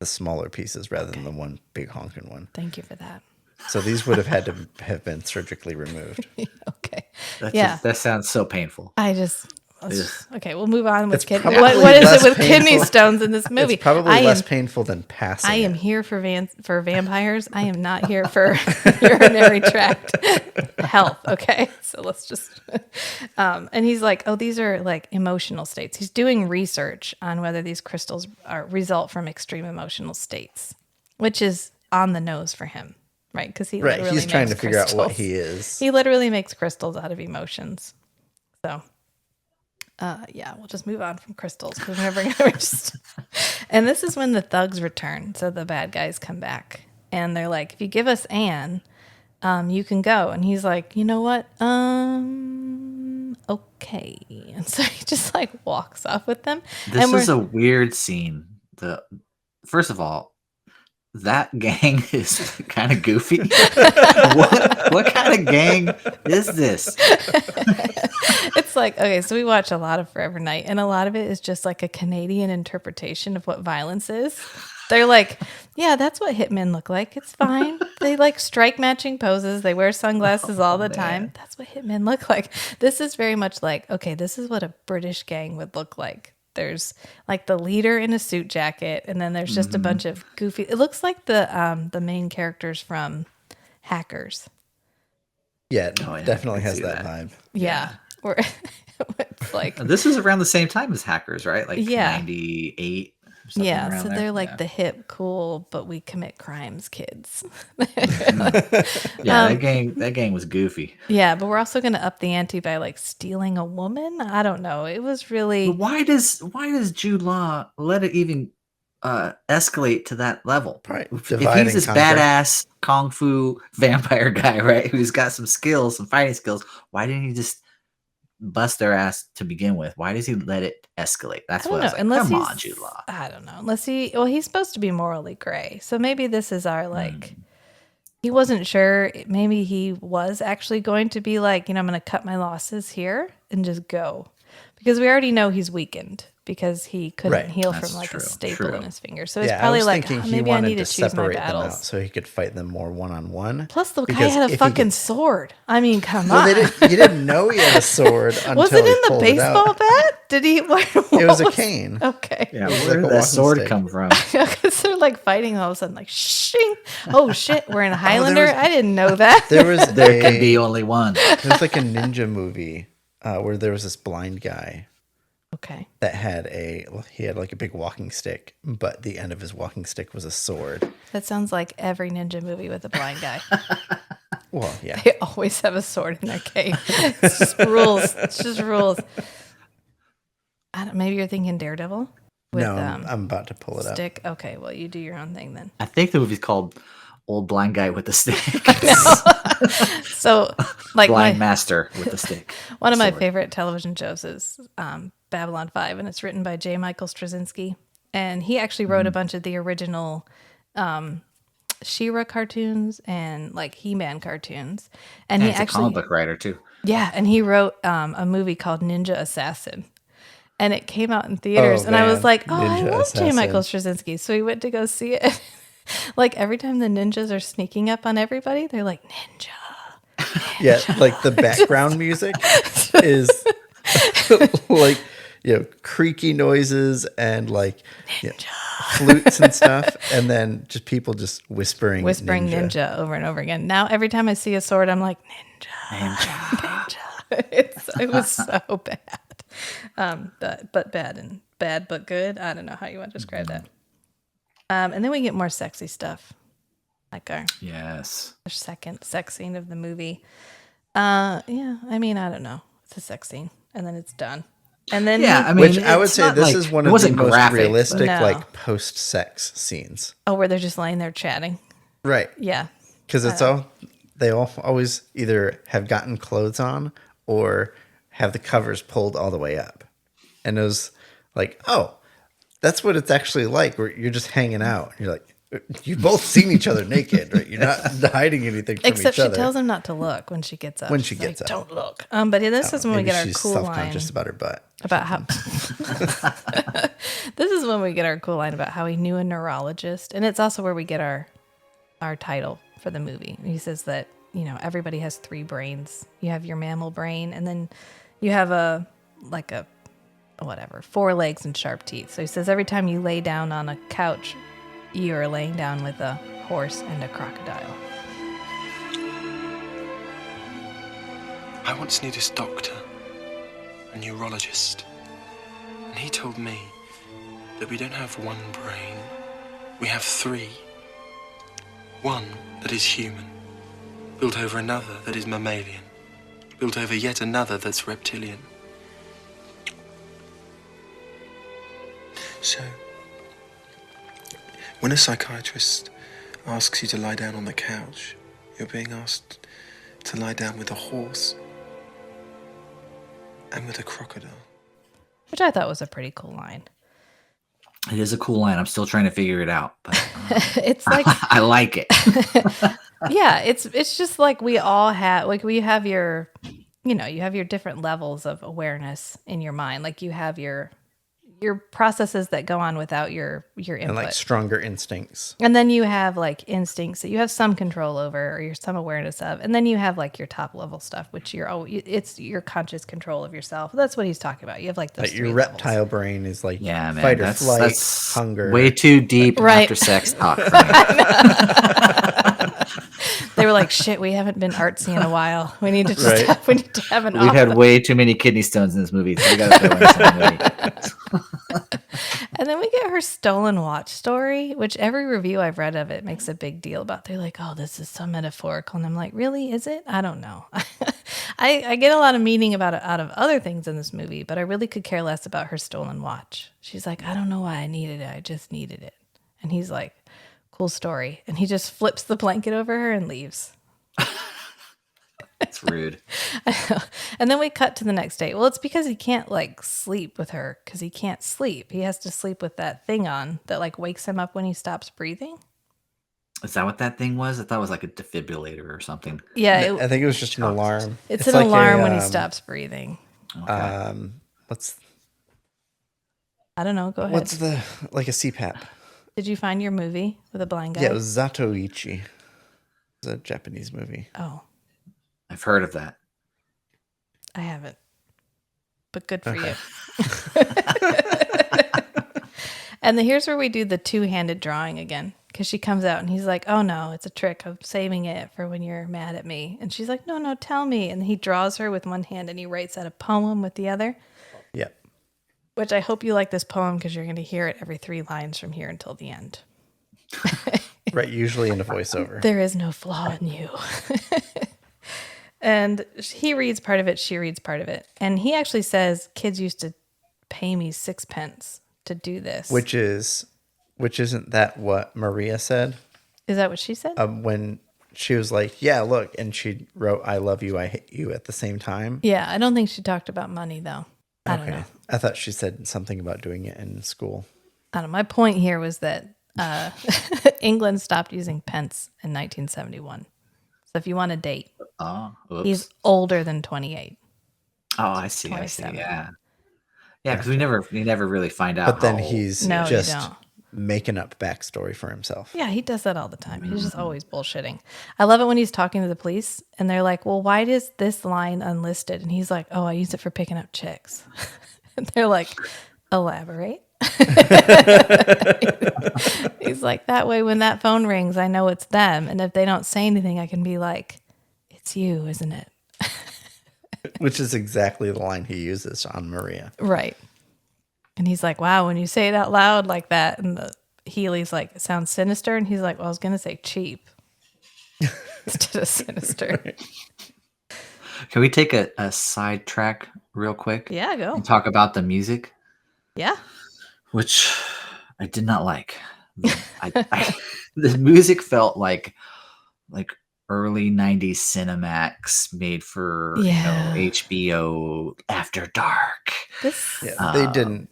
the smaller pieces rather than the one big honking one. Thank you for that. So these would have had to have been surgically removed. Okay. That sounds so painful. Okay, we'll move on with It's kidney. probably What is less it with kidney painful. stones in this movie? It's probably less painful than passing. I am here for vampires. I am not here for urinary tract health. Okay, so let's just. And he's like, "Oh, these are like emotional states." He's doing research on whether these crystals result from extreme emotional states, which is on the nose for him. Right, because he literally he's trying to figure crystals. out what he is. He literally makes crystals out of emotions. So, we'll just move on from crystals because we're never going to just. And this is when the thugs return. So the bad guys come back and they're like, "If you give us Anne, you can go." And he's like, "You know what? Okay." And so he just like walks off with them. This is a weird scene. First of all, that gang is kind of goofy. What kind of gang is this? It's like, okay, so we watch a lot of Forever Night, and a lot of it is just like a Canadian interpretation of what violence is. They're like, yeah, that's what hitmen look like. It's fine. They like strike matching poses. They wear sunglasses all the time. That's what hitmen look like. This is very much like, okay, this is what a British gang would look like. There's like the leader in a suit jacket, and then there's just a bunch of goofy. It looks like the main characters from Hackers. Yeah, definitely has that vibe. Yeah. Or it's like this is around the same time as Hackers, right? Like 98. Yeah, so they're like the hip, cool, but we commit crimes kids. That gang was goofy. Yeah, but we're also going to up the ante by like stealing a woman. I don't know. It was really. But why does Jude Law let it even escalate to that level? Right. If he's this badass kung fu vampire guy, right, who's got some skills, some fighting skills, why didn't he just bust their ass to begin with? Why does he let it escalate? That's what I was like. Come on, Jude Law. I don't know. He's supposed to be morally gray. So maybe this is our like, he wasn't sure. Maybe he was actually going to be like, I'm going to cut my losses here and just go. Because we already know he's weakened because he couldn't heal from like a staple in his finger. So he's probably like, maybe I need to choose my battles. So he could fight them more one-on-one. Plus the guy had a fucking sword. I mean, come on. You didn't know he had a sword until was it in the baseball bat? Did he? It was a cane. Okay. Yeah, where did that sword come from? Because they're like fighting all of a sudden, like shing. Oh shit, we're in a Highlander. I didn't know that. There can be only one. There's like a ninja movie where there was this blind guy. Okay. That he had like a big walking stick, but the end of his walking stick was a sword. That sounds like every ninja movie with a blind guy. Well, yeah. They always have a sword in their cave. It's just rules. It's just rules. Maybe you're thinking Daredevil? No, I'm about to pull it up. Stick? Okay, well, you do your own thing then. I think the movie's called Old Blind Guy with the Stick. So, like Blind Master with the Stick. One of my favorite television shows is Babylon 5, and it's written by J. Michael Straczynski. And he actually wrote a bunch of the original She-Ra cartoons and like He-Man cartoons. And he he's actually a comic book writer too. Yeah, and he wrote a movie called Ninja Assassin. And it came out in theaters. And I was like, I love J. Michael Straczynski. So we went to go see it. Like every time the ninjas are sneaking up on everybody, they're like, ninja. Yeah, like the background music is like, creaky noises and like flutes and stuff. And then just people just whispering ninja over and over again. Now, every time I see a sword, I'm like, ninja. It was so bad. But bad, but good. I don't know how you want to describe that. And then we get more sexy stuff, like our second sex scene of the movie. I mean, I don't know. It's a sex scene, and then it's done. And then which I would say this is one of the most realistic, like post-sex scenes. Oh, where they're just laying there chatting. Right. Yeah. Because they all always either have gotten clothes on or have the covers pulled all the way up, and it was like, oh. That's what it's actually like, where you're just hanging out. And you're like, you've both seen each other naked, right? You're not hiding anything from Except each other. Except she tells him not to look when she gets up. When she gets up. Don't look. But this is when we get our cool line. She's self-conscious about her butt. about how this is when we get our cool line about how he knew a neurologist, and it's also where we get our title for the movie. He says that, you know, everybody has 3 brains. You have your mammal brain, and then you have a 4 legs and sharp teeth. So he says every time you lay down on a couch, you are laying down with a horse and a crocodile. I once knew this doctor, a neurologist, and he told me that we don't have 1 brain, we have 3. One that is human, built over another that is mammalian, built over yet another that's reptilian. So, when a psychiatrist asks you to lie down on the couch, you're being asked to lie down with a horse and with a crocodile. Which I thought was a pretty cool line. It is a cool line. I'm still trying to figure it out, but it's like I like it. Yeah, it's just like we all have, like we have your, you know, you have your different levels of awareness in your mind. Like you have your processes that go on without your input. And like stronger instincts. And then you have like instincts that you have some control over or you're some awareness of. And then you have like your top level stuff, which it's your conscious control of yourself. That's what he's talking about. You have like those like your reptile levels. Brain is like fight or flight, that's hunger. Way too deep after sex talk for me. They were like, shit, we haven't been artsy in a while. We need to just we need to have an We've had way too many kidney stones in this movie. So we got to throw in some And then we get her stolen watch story, which every review I've read of it makes a big deal about. They're like, oh, this is so metaphorical. And I'm like, really? Is it? I don't know. I get a lot of meaning about it out of other things in this movie, but I really could care less about her stolen watch. She's like, I don't know why I needed it. I just needed it. And he's like, cool story. And he just flips the blanket over her and leaves. It's rude. And then we cut to the next day. Well, it's because he can't like sleep with her because he can't sleep. He has to sleep with that thing on that like wakes him up when he stops breathing. Is that what that thing was? I thought it was like a defibrillator or something. Yeah. I think it was just an alarm. It's an like alarm when he stops breathing. Okay. I don't know. Go ahead. What's like a CPAP? Did you find your movie with a blind guy? Yeah, it was Zatoichi. It's a Japanese movie. Oh. I've heard of that. I haven't. But good for you. And then here's where we do the 2-handed drawing again. Because she comes out and he's like, oh no, it's a trick. I'm saving it for when you're mad at me. And she's like, no, tell me. And he draws her with one hand and he writes out a poem with the other. Yep. Which I hope you like this poem because you're going to hear it every 3 lines from here until the end. Right, usually in a voiceover. There is no flaw in you. And he reads part of it, she reads part of it. And he actually says, kids used to pay me 6 pence to do this. Which isn't that what Maria said? Is that what she said? When she was like, yeah, look. And she wrote, I love you, I hate you at the same time. Yeah, I don't think she talked about money, though. I don't know. I thought she said something about doing it in school. I don't know. My point here was that England stopped using pence in 1971. So if you want a date, he's older than 28. Oh, I see. Yeah. Yeah, because we never really find out. But then he's just making up backstory for himself. Yeah, he does that all the time. He's just always bullshitting. I love it when he's talking to the police and they're like, well, why is this line unlisted? And he's like, oh, I use it for picking up chicks. And they're like, elaborate. He's like, that way when that phone rings, I know it's them. And if they don't say anything, I can be like, it's you, isn't it? Which is exactly the line he uses on Maria. Right. And he's like, wow, when you say it out loud like that, and the Healy's like, it sounds sinister. And he's like, well, I was going to say cheap instead of sinister. Right. Can we take a side track real quick? Yeah, go. And talk about the music? Yeah. Which I did not like. The music felt like early 90s Cinemax made for HBO After Dark. They didn't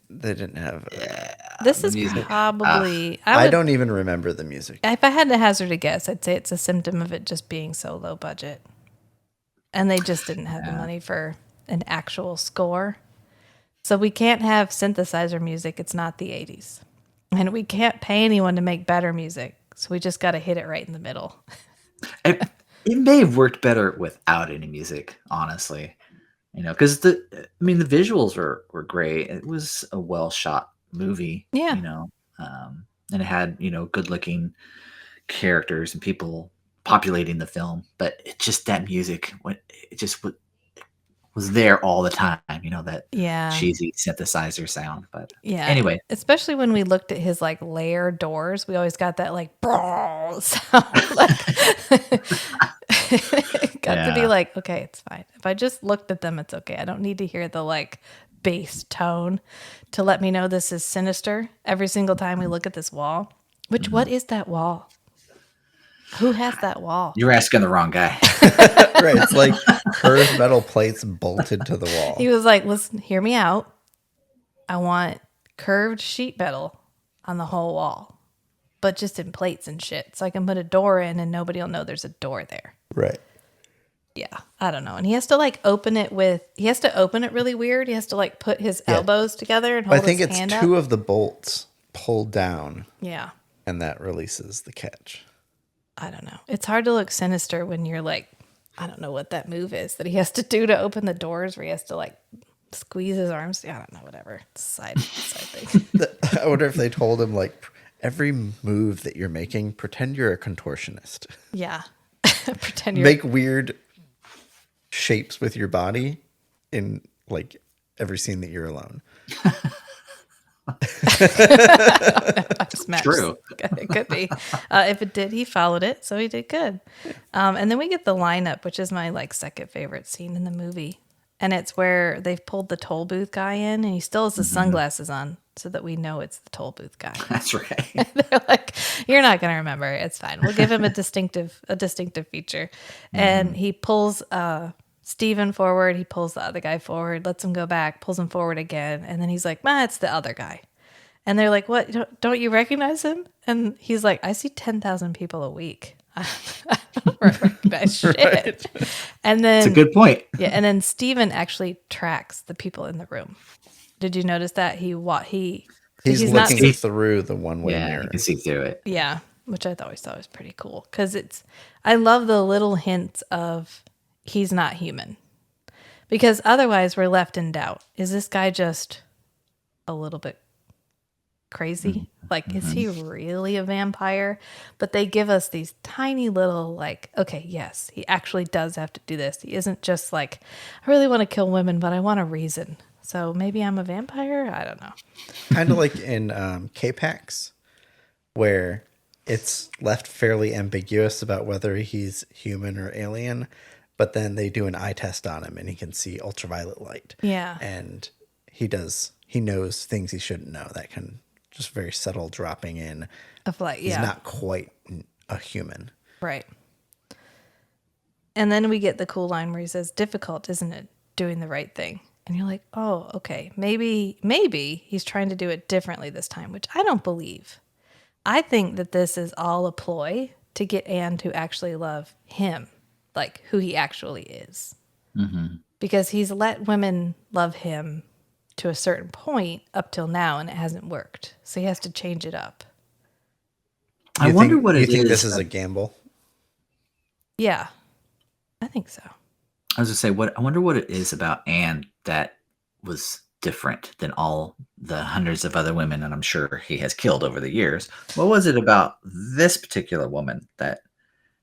have this is probably I don't even remember the music. If I had to hazard a guess, I'd say it's a symptom of it just being so low budget. And they just didn't have the money for an actual score. So we can't have synthesizer music. It's not the 80s. And we can't pay anyone to make better music. So we just got to hit it right in the middle. It may have worked better without any music, honestly. Because the visuals were great. It was a well shot movie. Yeah. And it had good looking characters and people populating the film, but it just that music was there all the time. That cheesy synthesizer sound. But anyway, especially when we looked at his like layer doors, we always got that like sound. Like it got to be like, okay, it's fine. If I just looked at them, it's okay. I don't need to hear the like bass tone to let me know this is sinister every single time we look at this wall. What is that wall? Who has that wall? You're asking the wrong guy. Right. It's like curved metal plates bolted to the wall. He was like, listen, hear me out. I want curved sheet metal on the whole wall, but just in plates and shit. So I can put a door in and nobody will know there's a door there. Right. Yeah. I don't know. And he has to like open it really weird. He has to like put his elbows together and hold his hand up. I think it's two of the bolts pulled down. Yeah. And that releases the catch. I don't know. It's hard to look sinister when you're like, I don't know what that move is that he has to do to open the doors where he has to like squeeze his arms. I don't know, whatever. It's a side thing. I wonder if they told him like every move that you're making, pretend you're a contortionist. Yeah. Pretend you're make weird shapes with your body in like every scene that you're alone. True. It could be. If it did, he followed it, so he did good. And then we get the lineup, which is my like second favorite scene in the movie, and it's where they've pulled the toll booth guy in, and he still has the sunglasses on, so that we know it's the toll booth guy. That's right. They're like, you're not gonna remember. It's fine. We'll give him a distinctive feature, and he pulls Steven forward, he pulls the other guy forward, lets him go back, pulls him forward again, and then he's like, it's the other guy. And they're like, what? Don't you recognize him? And he's like, I see 10,000 people a week. I don't recognize shit. Right. And then it's a good point. Yeah, and then Steven actually tracks the people in the room. Did you notice that? He's looking through the one-way mirror. You can see through it. Yeah, which I always thought was pretty cool. Because I love the little hints of he's not human, because otherwise we're left in doubt. Is this guy just a little bit crazy? Like, is he really a vampire? But they give us these tiny little like, okay, yes, he actually does have to do this. He isn't just like, I really want to kill women, but I want a reason. So maybe I'm a vampire? I don't know. Kind of like in K-Pax, where it's left fairly ambiguous about whether he's human or alien. But then they do an eye test on him and he can see ultraviolet light. Yeah. And he knows things he shouldn't know. That can just very subtle dropping in of light. He's not quite a human. Right. And then we get the cool line where he says, difficult, isn't it? Doing the right thing. And you're like, oh, okay. Maybe he's trying to do it differently this time, which I don't believe. I think that this is all a ploy to get Anne to actually love him. Like who he actually is. Mm-hmm. Because he's let women love him to a certain point up till now, and it hasn't worked. So he has to change it up. I wonder what it is. You think this is a gamble? Yeah, I think so. I was going to say, I wonder what it is about Anne that was different than all the hundreds of other women that I'm sure he has killed over the years. What was it about this particular woman that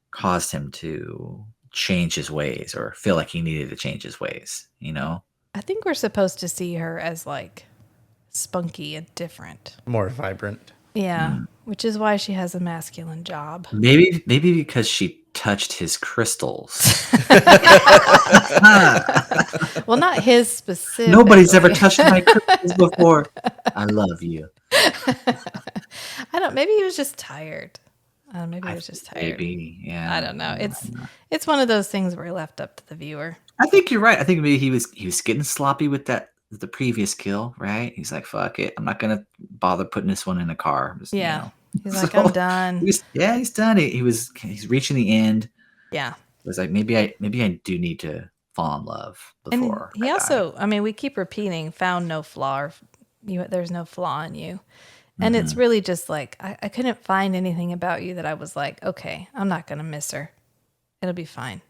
caused him to change his ways or feel like he needed to change his ways, I think we're supposed to see her as like spunky and different, more vibrant. Yeah, which is why she has a masculine job. Maybe because she touched his crystals. Well, not his specific. Nobody's ever touched my crystals before. I love you. Maybe he was just tired. Maybe he was just tired. Maybe, yeah. I don't know. It's one of those things where left up to the viewer. I think you're right. I think maybe he was getting sloppy with the previous kill, right? He's like, fuck it. I'm not gonna bother putting this one in a car. Just, He's like, I'm done. He's done. He's reaching the end. Yeah. It was like maybe I do need to fall in love before. And he also, I mean, we keep repeating, found no flaw, or there's no flaw in you. And it's really just like, I couldn't find anything about you that I was like, okay, I'm not going to miss her. It'll be fine.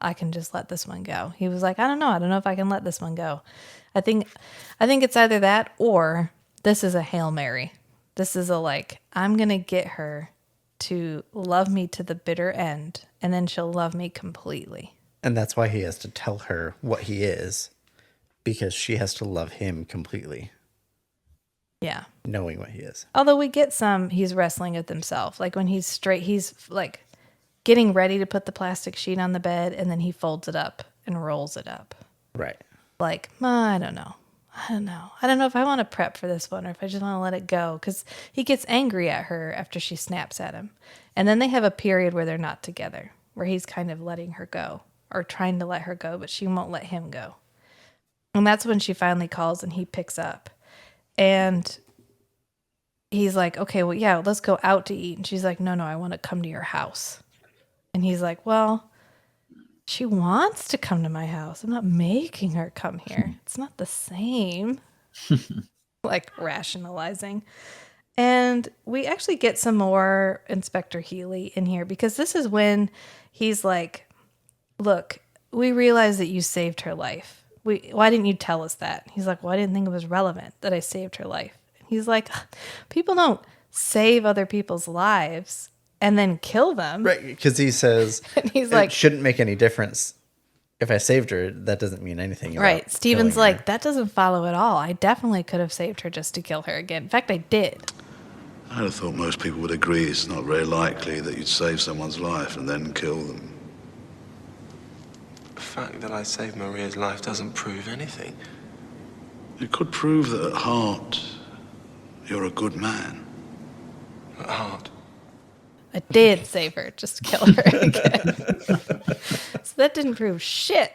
I can just let this one go. He was like, I don't know if I can let this one go. I think it's either that or this is a Hail Mary. This is a like, I'm going to get her to love me to the bitter end, and then she'll love me completely. And that's why he has to tell her what he is, because she has to love him completely. Yeah. Knowing what he is. Although we get he's wrestling with himself. Like when he's like getting ready to put the plastic sheet on the bed, and then he folds it up and rolls it up. Right. Like, I don't know. I don't know if I want to prep for this one or if I just want to let it go. Because he gets angry at her after she snaps at him. And then they have a period where they're not together, where he's kind of letting her go or trying to let her go, but she won't let him go. And that's when she finally calls and he picks up. And he's like, okay, well, yeah, let's go out to eat. And she's like, no, I want to come to your house. And he's like, well, she wants to come to my house. I'm not making her come here. It's not the same. Like rationalizing. And we actually get some more Inspector Healy in here because this is when he's like, look, we realize that you saved her life. Why didn't you tell us that? He's like, well, I didn't think it was relevant that I saved her life. He's like, people don't save other people's lives and then kill them. Right, because he says, and he's like, it shouldn't make any difference. If I saved her, that doesn't mean anything. Right. Steven's like, that doesn't follow at all. I definitely could have saved her just to kill her again. In fact, I did. I'd have thought most people would agree it's not very likely that you'd save someone's life and then kill them. The fact that I saved Maria's life doesn't prove anything. It could prove that at heart, you're a good man. At heart. I did save her just to kill her again. So that didn't prove shit.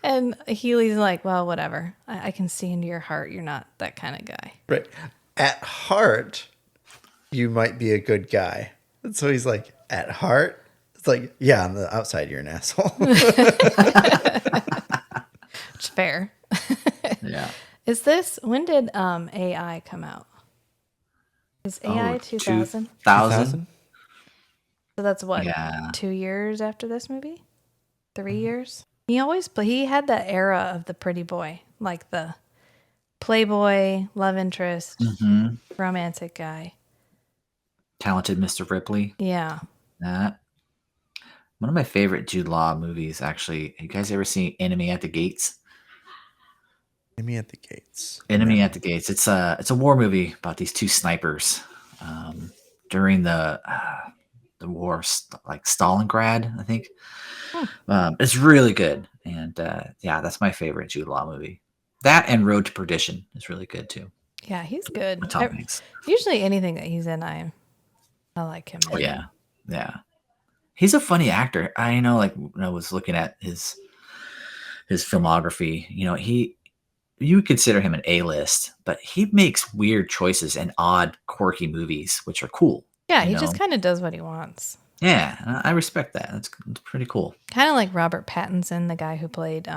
And Healy's like, well, whatever. I can see into your heart. You're not that kind of guy. Right. At heart, you might be a good guy. And so he's like, at heart? It's like, yeah, on the outside, you're an asshole. It's fair. Yeah. When did AI come out? Is AI 2000? 2000? So that's what, 2 years after this movie? 3 years? He had that era of the pretty boy, like the playboy, love interest, romantic guy. Talented Mr. Ripley. Yeah. That. One of my favorite Jude Law movies, actually. You guys ever seen Enemy at the Gates? Enemy at the Gates. Enemy at the Gates. It's a war movie about these two snipers during the war, like Stalingrad, I think. It's really good, and that's my favorite Jude Law movie. That and Road to Perdition is really good too. Yeah, he's good. Tom Hanks. Usually anything that he's in, I like him. Oh yeah. He's a funny actor. I know, like when I was looking at his filmography, you would consider him an A-list, but he makes weird choices and odd, quirky movies, which are cool. Yeah, he just kind of does what he wants. Yeah, I respect that. That's pretty cool. Kind of like Robert Pattinson, the guy who played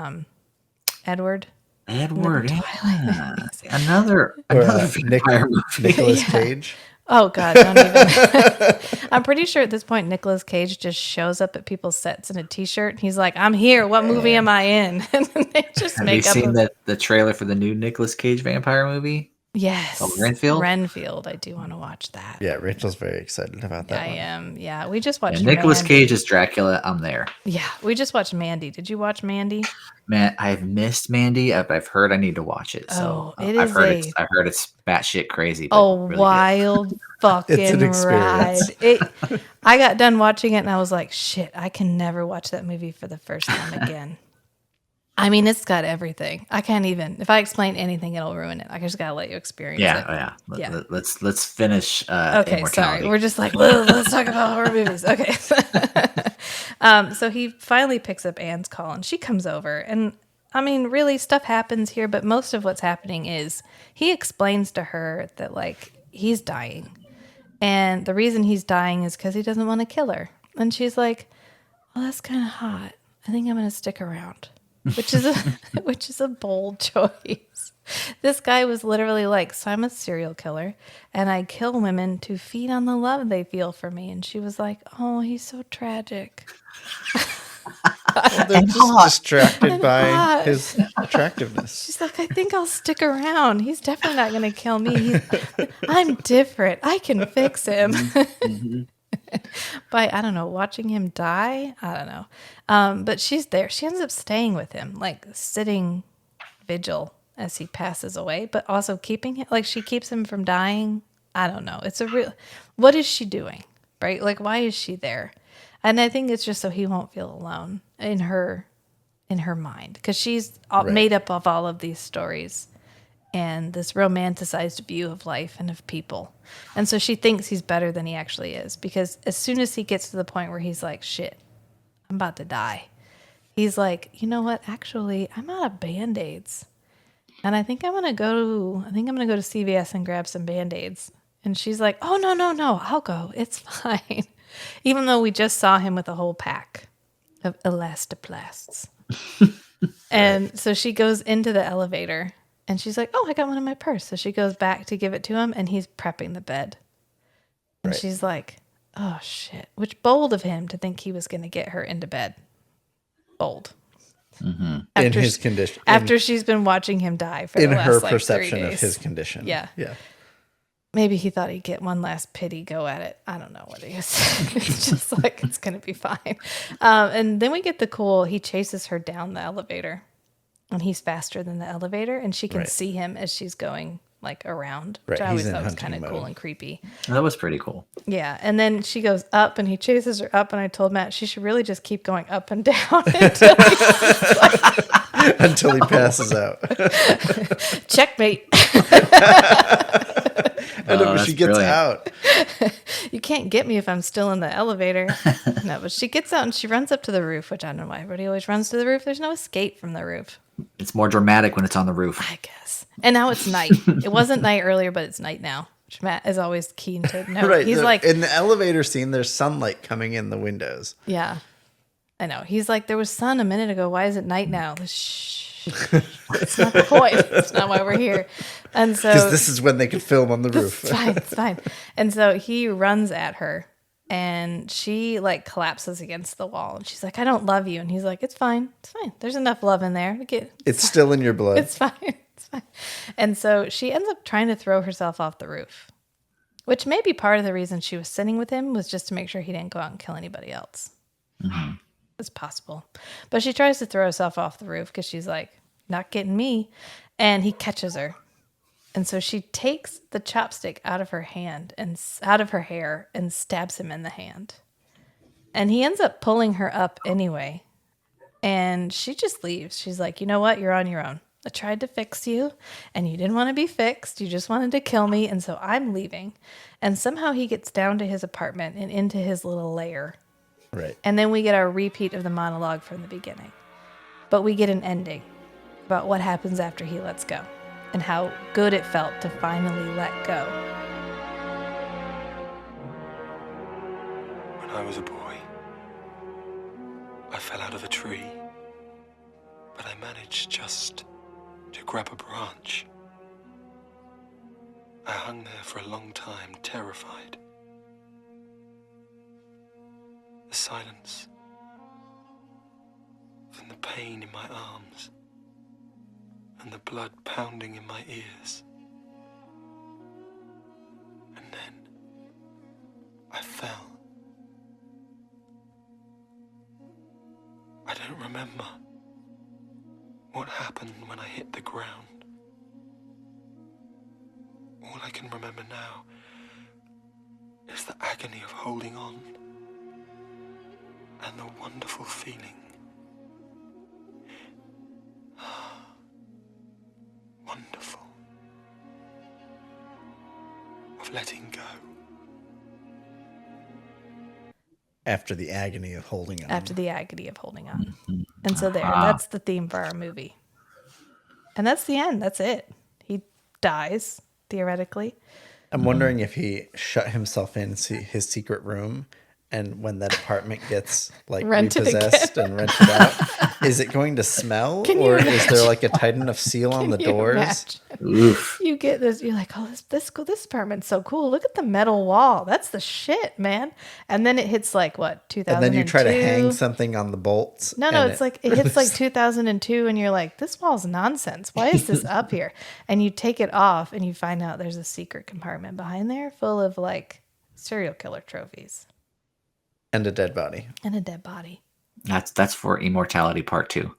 Edward. Edward, yeah. Another vampire movie. Nicolas Cage. Oh God, don't even. I'm pretty sure at this point Nicolas Cage just shows up at people's sets in a t-shirt. He's like, "I'm here. What movie am I in?" And then they just Have make you up. Seen the trailer for the new Nicolas Cage vampire movie? Yes. Oh, Renfield. I do want to watch that. Yeah, Rachel's very excited about that. I am. Yeah, we just watched. Nicolas Cage as Dracula. I'm there. Yeah, we just watched Mandy. Did you watch Mandy? Man, I've missed Mandy. I've heard I need to watch it. So I've heard it's batshit crazy. But really wild fucking It's an experience. ride. I got done watching it and I was like, shit, I can never watch that movie for the first time again. I mean, it's got everything. I can't even. If I explain anything, it'll ruin it. I just gotta let you experience it. Yeah. Let's finish. Okay, Immortality. sorry. We're just like, let's talk about horror movies. Okay. So he finally picks up Anne's call and she comes over. And I mean, really, stuff happens here, but most of what's happening is he explains to her that like he's dying, and the reason he's dying is because he doesn't want to kill her. And she's like, well, that's kind of hot. I think I'm going to stick around, which is a bold choice. This guy was literally like, so I'm a serial killer and I kill women to feed on the love they feel for me. And she was like, oh, he's so tragic. Well, they're just distracted by his attractiveness. She's like, I think I'll stick around. He's definitely not going to kill me. I'm different. I can fix him. By, I don't know, watching him die. I don't know. But she's there. She ends up staying with him, like sitting vigil as he passes away, but also keeping him, like she keeps him from dying. I don't know. It's a real, what is she doing? Right? Like, why is she there? And I think it's just so he won't feel alone in her mind, because she's made up of all of these stories and this romanticized view of life and of people. And so she thinks he's better than he actually is, because as soon as he gets to the point where he's like, shit, I'm about to die, he's like, you know what? Actually, I'm out of Band-Aids. And I think I'm going to go to CVS and grab some Band-Aids. And she's like, oh, no, I'll go. It's fine. Even though we just saw him with a whole pack of elastoplasts. And so she goes into the elevator and she's like, oh, I got one in my purse. So she goes back to give it to him and he's prepping the bed. And she's like, oh, shit. Which bold of him to think he was going to get her into bed. Bold. Mm-hmm. In his condition. After she's been watching him die for the last, her like, perception 3 days. of his condition. Yeah. Yeah. Maybe he thought he'd get one last pity go at it. I don't know what he is. It's just like, it's going to be fine. And then we get he chases her down the elevator. And he's faster than the elevator. And she can see him as she's going like around. Which I always thought was kind of cool and creepy. That was pretty cool. Yeah. And then she goes up and he chases her up. And I told Matt she should really just keep going up and down until he passes out. Checkmate. And then when she gets out. You can't get me if I'm still in the elevator. No, but she gets out and she runs up to the roof, which I don't know why everybody always runs to the roof. There's no escape from the roof. It's more dramatic when it's on the roof, I guess. And now it's night. It wasn't night earlier, but it's night now, which Matt is always keen to know. Right. He's like, in the elevator scene, there's sunlight coming in the windows. Yeah. I know. He's like, there was sun a minute ago. Why is it night now? Shh. It's not the point. It's not why we're here. And so, because this is when they could film on the roof. It's fine. And so he runs at her and she like collapses against the wall and she's like, I don't love you. And he's like, it's fine. There's enough love in there. It's still in your blood. It's fine. It's fine. And so she ends up trying to throw herself off the roof, which may be part of the reason she was sitting with him, was just to make sure he didn't go out and kill anybody else. Mm-hmm. It's possible. But she tries to throw herself off the roof because she's like, not getting me. And he catches her. And so she takes the chopstick out of her hand and out of her hair and stabs him in the hand. And he ends up pulling her up anyway. And she just leaves. She's like, you know what? You're on your own. I tried to fix you and you didn't want to be fixed. You just wanted to kill me. And so I'm leaving. And somehow he gets down to his apartment and into his little lair. Right. And then we get our repeat of the monologue from the beginning. But we get an ending about what happens after he lets go and how good it felt to finally let go. When I was a boy, I fell out of a tree, but I managed just to grab a branch. I hung there for a long time, terrified. The silence, from the pain in my arms, and the blood pounding in my ears. And then I fell. I don't remember what happened when I hit the ground. All I can remember now is the agony of holding on. And the wonderful feeling. Wonderful. Of letting go. After the agony of holding on. Mm-hmm. And so that's the theme for our movie. And that's the end. That's it. He dies, theoretically. I'm wondering if he shut himself in his secret room and when that apartment gets like Rented repossessed and rented out, is it going to smell, or is there like a tight enough seal on the doors? Oof. You get this, you're like, oh, this apartment's so cool. Look at the metal wall. That's the shit, man. And then it hits like what, 2002? And then you try to hang something on the bolts. No, it's like it hits like 2002, and you're like, this wall's nonsense. Why is this up here? And you take it off, and you find out there's a secret compartment behind there full of like serial killer trophies and a dead body. That's for Immortality Part 2.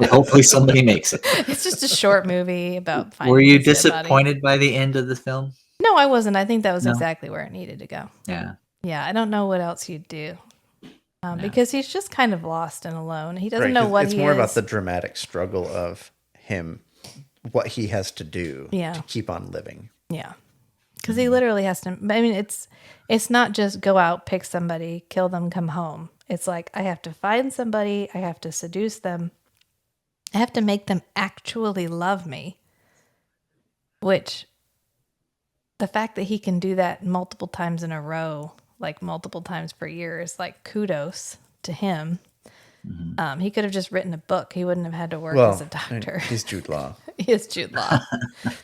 Hopefully somebody makes it. It's just a short movie about finding. Were you disappointed by the end of the film? No, I wasn't. I think that was exactly where it needed to go. Yeah. Yeah, I don't know what else you'd do. Because he's just kind of lost and alone. He doesn't know what he is. It's more about the dramatic struggle of him, what he has to do to keep on living. Yeah. Because he literally has to. I mean, it's not just go out, pick somebody, kill them, come home. It's like, I have to find somebody. I have to seduce them. I have to make them actually love me. Which, the fact that he can do that multiple times in a row, like multiple times per year, is like kudos to him. Mm-hmm. He could have just written a book. He wouldn't have had to work as a doctor. He's Jude Law. He is Jude Law.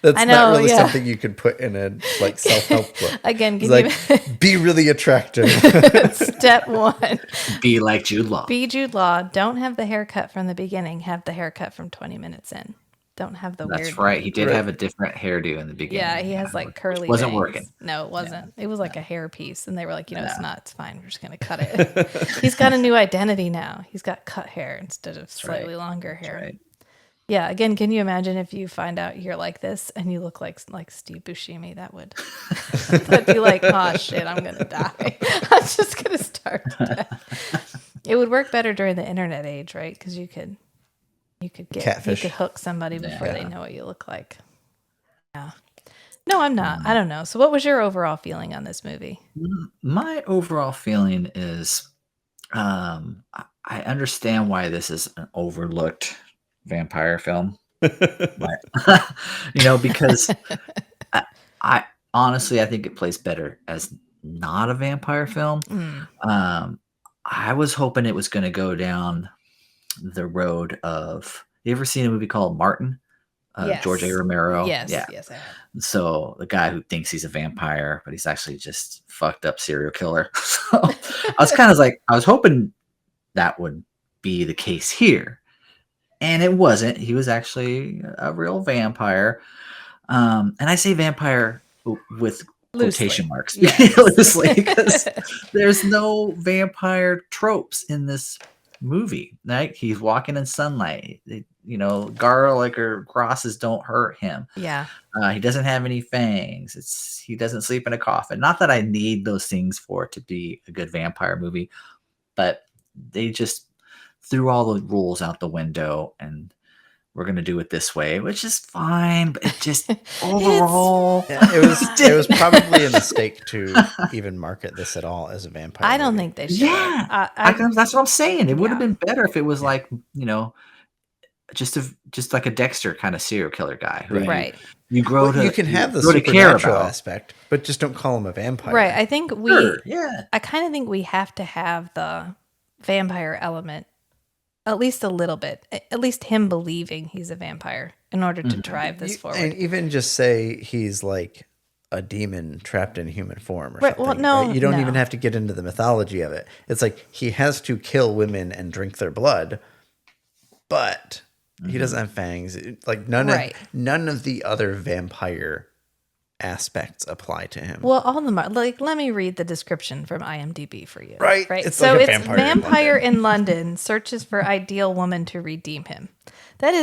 That's not really something you could put in a like self-help book. Again, be really attractive. Step 1. Be like Jude Law. Be Jude Law. Don't have the haircut from the beginning. Have the haircut from 20 minutes in. Don't have the weird. That's right. He did have a different hairdo in the beginning. Yeah, he has like curly. Wasn't bangs. working. No, it wasn't. It was like a hair piece, and they were like, it's not. It's fine. We're just gonna cut it. He's got a new identity now. He's got cut hair instead of slightly longer hair. Right. Yeah. Again, can you imagine if you find out you're like this and you look like Steve Buscemi? That would that'd be like, oh shit, I'm gonna die. I'm just gonna start to death. It would work better during the internet age, right? Because you could catfish. You could hook somebody before they know what you look like. Yeah. No, I'm not. I don't know. So what was your overall feeling on this movie? My overall feeling is I understand why this is an overlooked vampire film. Because I honestly, I think it plays better as not a vampire film. I was hoping it was going to go down the road of, you ever seen a movie called Martin? Yes. George A. Romero. Yes, yeah. Yes, I have. So the guy who thinks he's a vampire, but he's actually just fucked up serial killer. So I was kind of like, I was hoping that would be the case here, and it wasn't. He was actually a real vampire, and I say vampire with quotation marks, loosely, because there's no vampire tropes in this movie. Right? He's walking in sunlight. Garlic or crosses don't hurt him. Yeah. He doesn't have any fangs. He doesn't sleep in a coffin. Not that I need those things for it to be a good vampire movie, but they just threw all the rules out the window, and we're gonna do it this way, which is fine. But it just overall, it was probably a mistake to even market this at all as a vampire. I don't think they should. Yeah, that's what I'm saying. It would have been better if it was like just like a Dexter kind of serial killer guy. Who you grow to. You can have the supernatural aspect, but just don't call him a vampire. Right. I think I kind of think we have to have the vampire element, at least a little bit, at least him believing he's a vampire in order to drive this forward. And even just say he's like a demon trapped in human form or something. Well, no, you don't even have to get into the mythology of it. It's like he has to kill women and drink their blood, but he doesn't have fangs. Like none of the other vampire aspects apply to him. Well, all the let me read the description from IMDb for you. Right. It's so like it's vampire in London searches for ideal woman to redeem him. That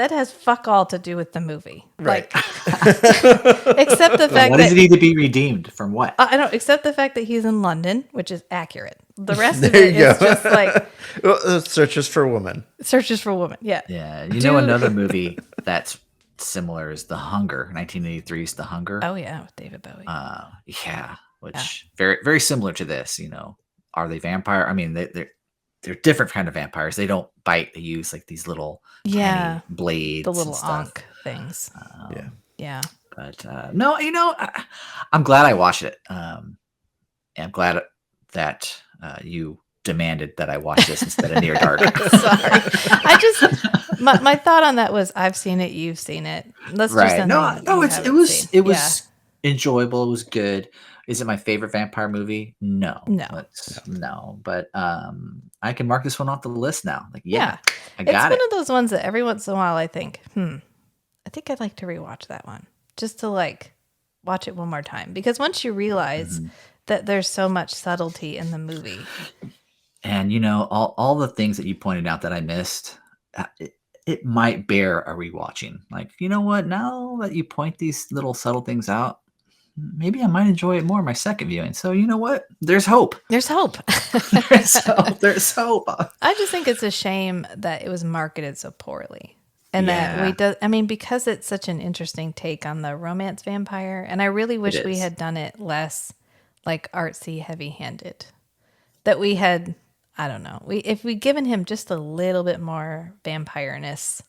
has fuck all to do with the movie. Right. Except the fact what does it need to be redeemed from what? I don't, except the fact that he's in London, which is accurate. The rest of it is just like searches for woman. Searches for woman. Yeah. Yeah. Another movie that's similar is The Hunger, 1983's The Hunger. Oh yeah, with David Bowie. Which very very similar to this. Are they vampire? I mean, they're different kind of vampires. They don't bite. They use like these little tiny blades, the little and stuff. ankh things. But no, I'm glad I watched it. I'm glad that you demanded that I watch this instead of Near Dark. Sorry. My thought on that was I've seen it, you've seen it. That's Right. just No, it was Yeah. enjoyable. It was good. Is it my favorite vampire movie? No. No. But I can mark this one off the list now. Like, Yeah. I got It's one of those ones that every once in a while I think, I think I'd like to rewatch that one. Just to like watch it one more time. Because once you realize that there's so much subtlety in the movie. And all the things that you pointed out that I missed, it might bear a rewatching. Like, you know what? Now that you point these little subtle things out, maybe I might enjoy it more my second viewing. So you know what? There's hope. There's hope. There's hope. I just think it's a shame that it was marketed so poorly. And that because it's such an interesting take on the romance vampire. And I really wish we had done it less like artsy, heavy-handed. That we had, I don't know, if we'd given him just a little bit more vampire-ness,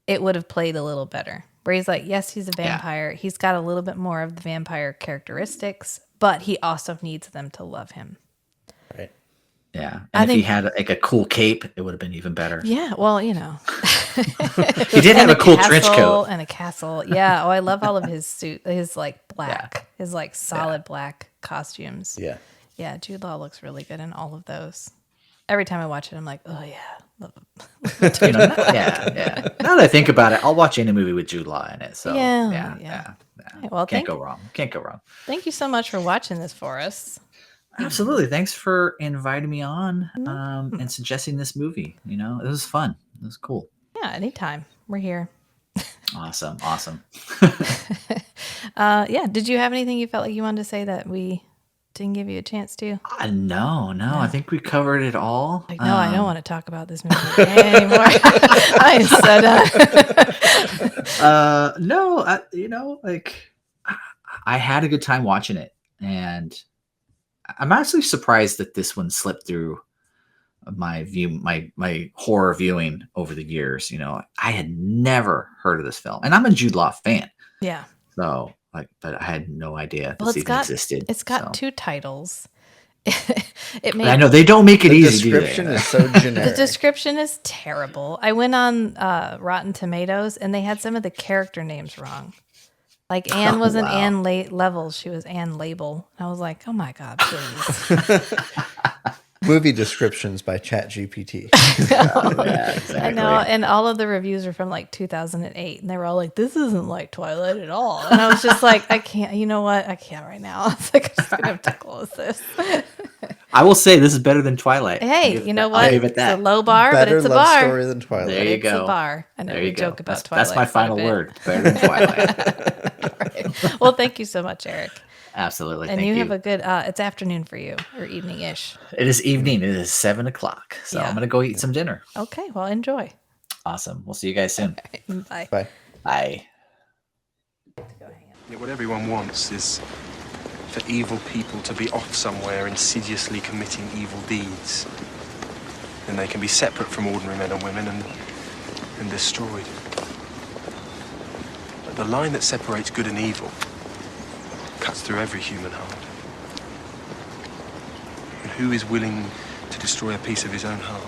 it would have played a little better. Where he's like, yes, he's a vampire. Yeah. He's got a little bit more of the vampire characteristics, but he also needs them to love him. Right. Yeah. And if he had like a cool cape, it would have been even better. Yeah. Well, he did have a cool trench coat. And a castle. Yeah. Oh, I love all of his suit, his like black, his like solid black costumes. Yeah. Yeah. Jude Law looks really good in all of those. Every time I watch it, I'm like, oh yeah. Yeah. Now that I think about it, I'll watch any movie with Jude Law in it. So yeah. Right, well, Can't go wrong. Thank you so much for watching this for us. Absolutely. Thanks for inviting me on and suggesting this movie. It was fun. It was cool. Yeah, anytime. We're here. Awesome. Did you have anything you felt like you wanted to say that we didn't give you a chance to? No. I think we covered it all. I don't want to talk about this movie anymore. I am so done. No, I had a good time watching it, and I'm actually surprised that this one slipped through my horror viewing over the years. I had never heard of this film, and I'm a Jude Law fan. Yeah. So, but I had no idea this even existed. It's got 2 titles. I know they don't make it easy. The description is so generic. The description is terrible. I went on Rotten Tomatoes, and they had some of the character names wrong. Like Anne wasn't Anne Levels; she was Anne Label. And I was like, "Oh my god, please!" Movie descriptions by ChatGPT. Exactly. I know, and all of the reviews are from like 2008, and they were all like, "This isn't like Twilight at all." And I was just like, "I can't." You know what? I can't right now. I was like, "I'm just gonna have to close this." I will say this is better than Twilight. Hey, you know what? I'll give it that. It's a low bar, Better but it's a love bar. Story than Twilight. There you go. It's a bar. I know we joke about Twilight. That's my final word. Better than Twilight. Right. Well, thank you so much, Eric. Absolutely. And thank you have a good, it's afternoon for you, or evening-ish. It is evening. It is 7:00. So I'm going to go eat some dinner. Okay. Well, enjoy. Awesome. We'll see you guys soon. Bye. Bye. Bye. What everyone wants is for evil people to be off somewhere insidiously committing evil deeds. Then they can be separate from ordinary men and women and destroyed. But the line that separates good and evil cuts through every human heart. And who is willing to destroy a piece of his own heart?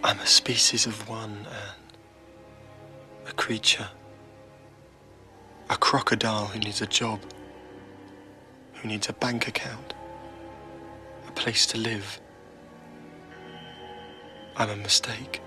I'm a species of one, Anne. A creature. A crocodile who needs a job. Who needs a bank account. A place to live. I'm a mistake.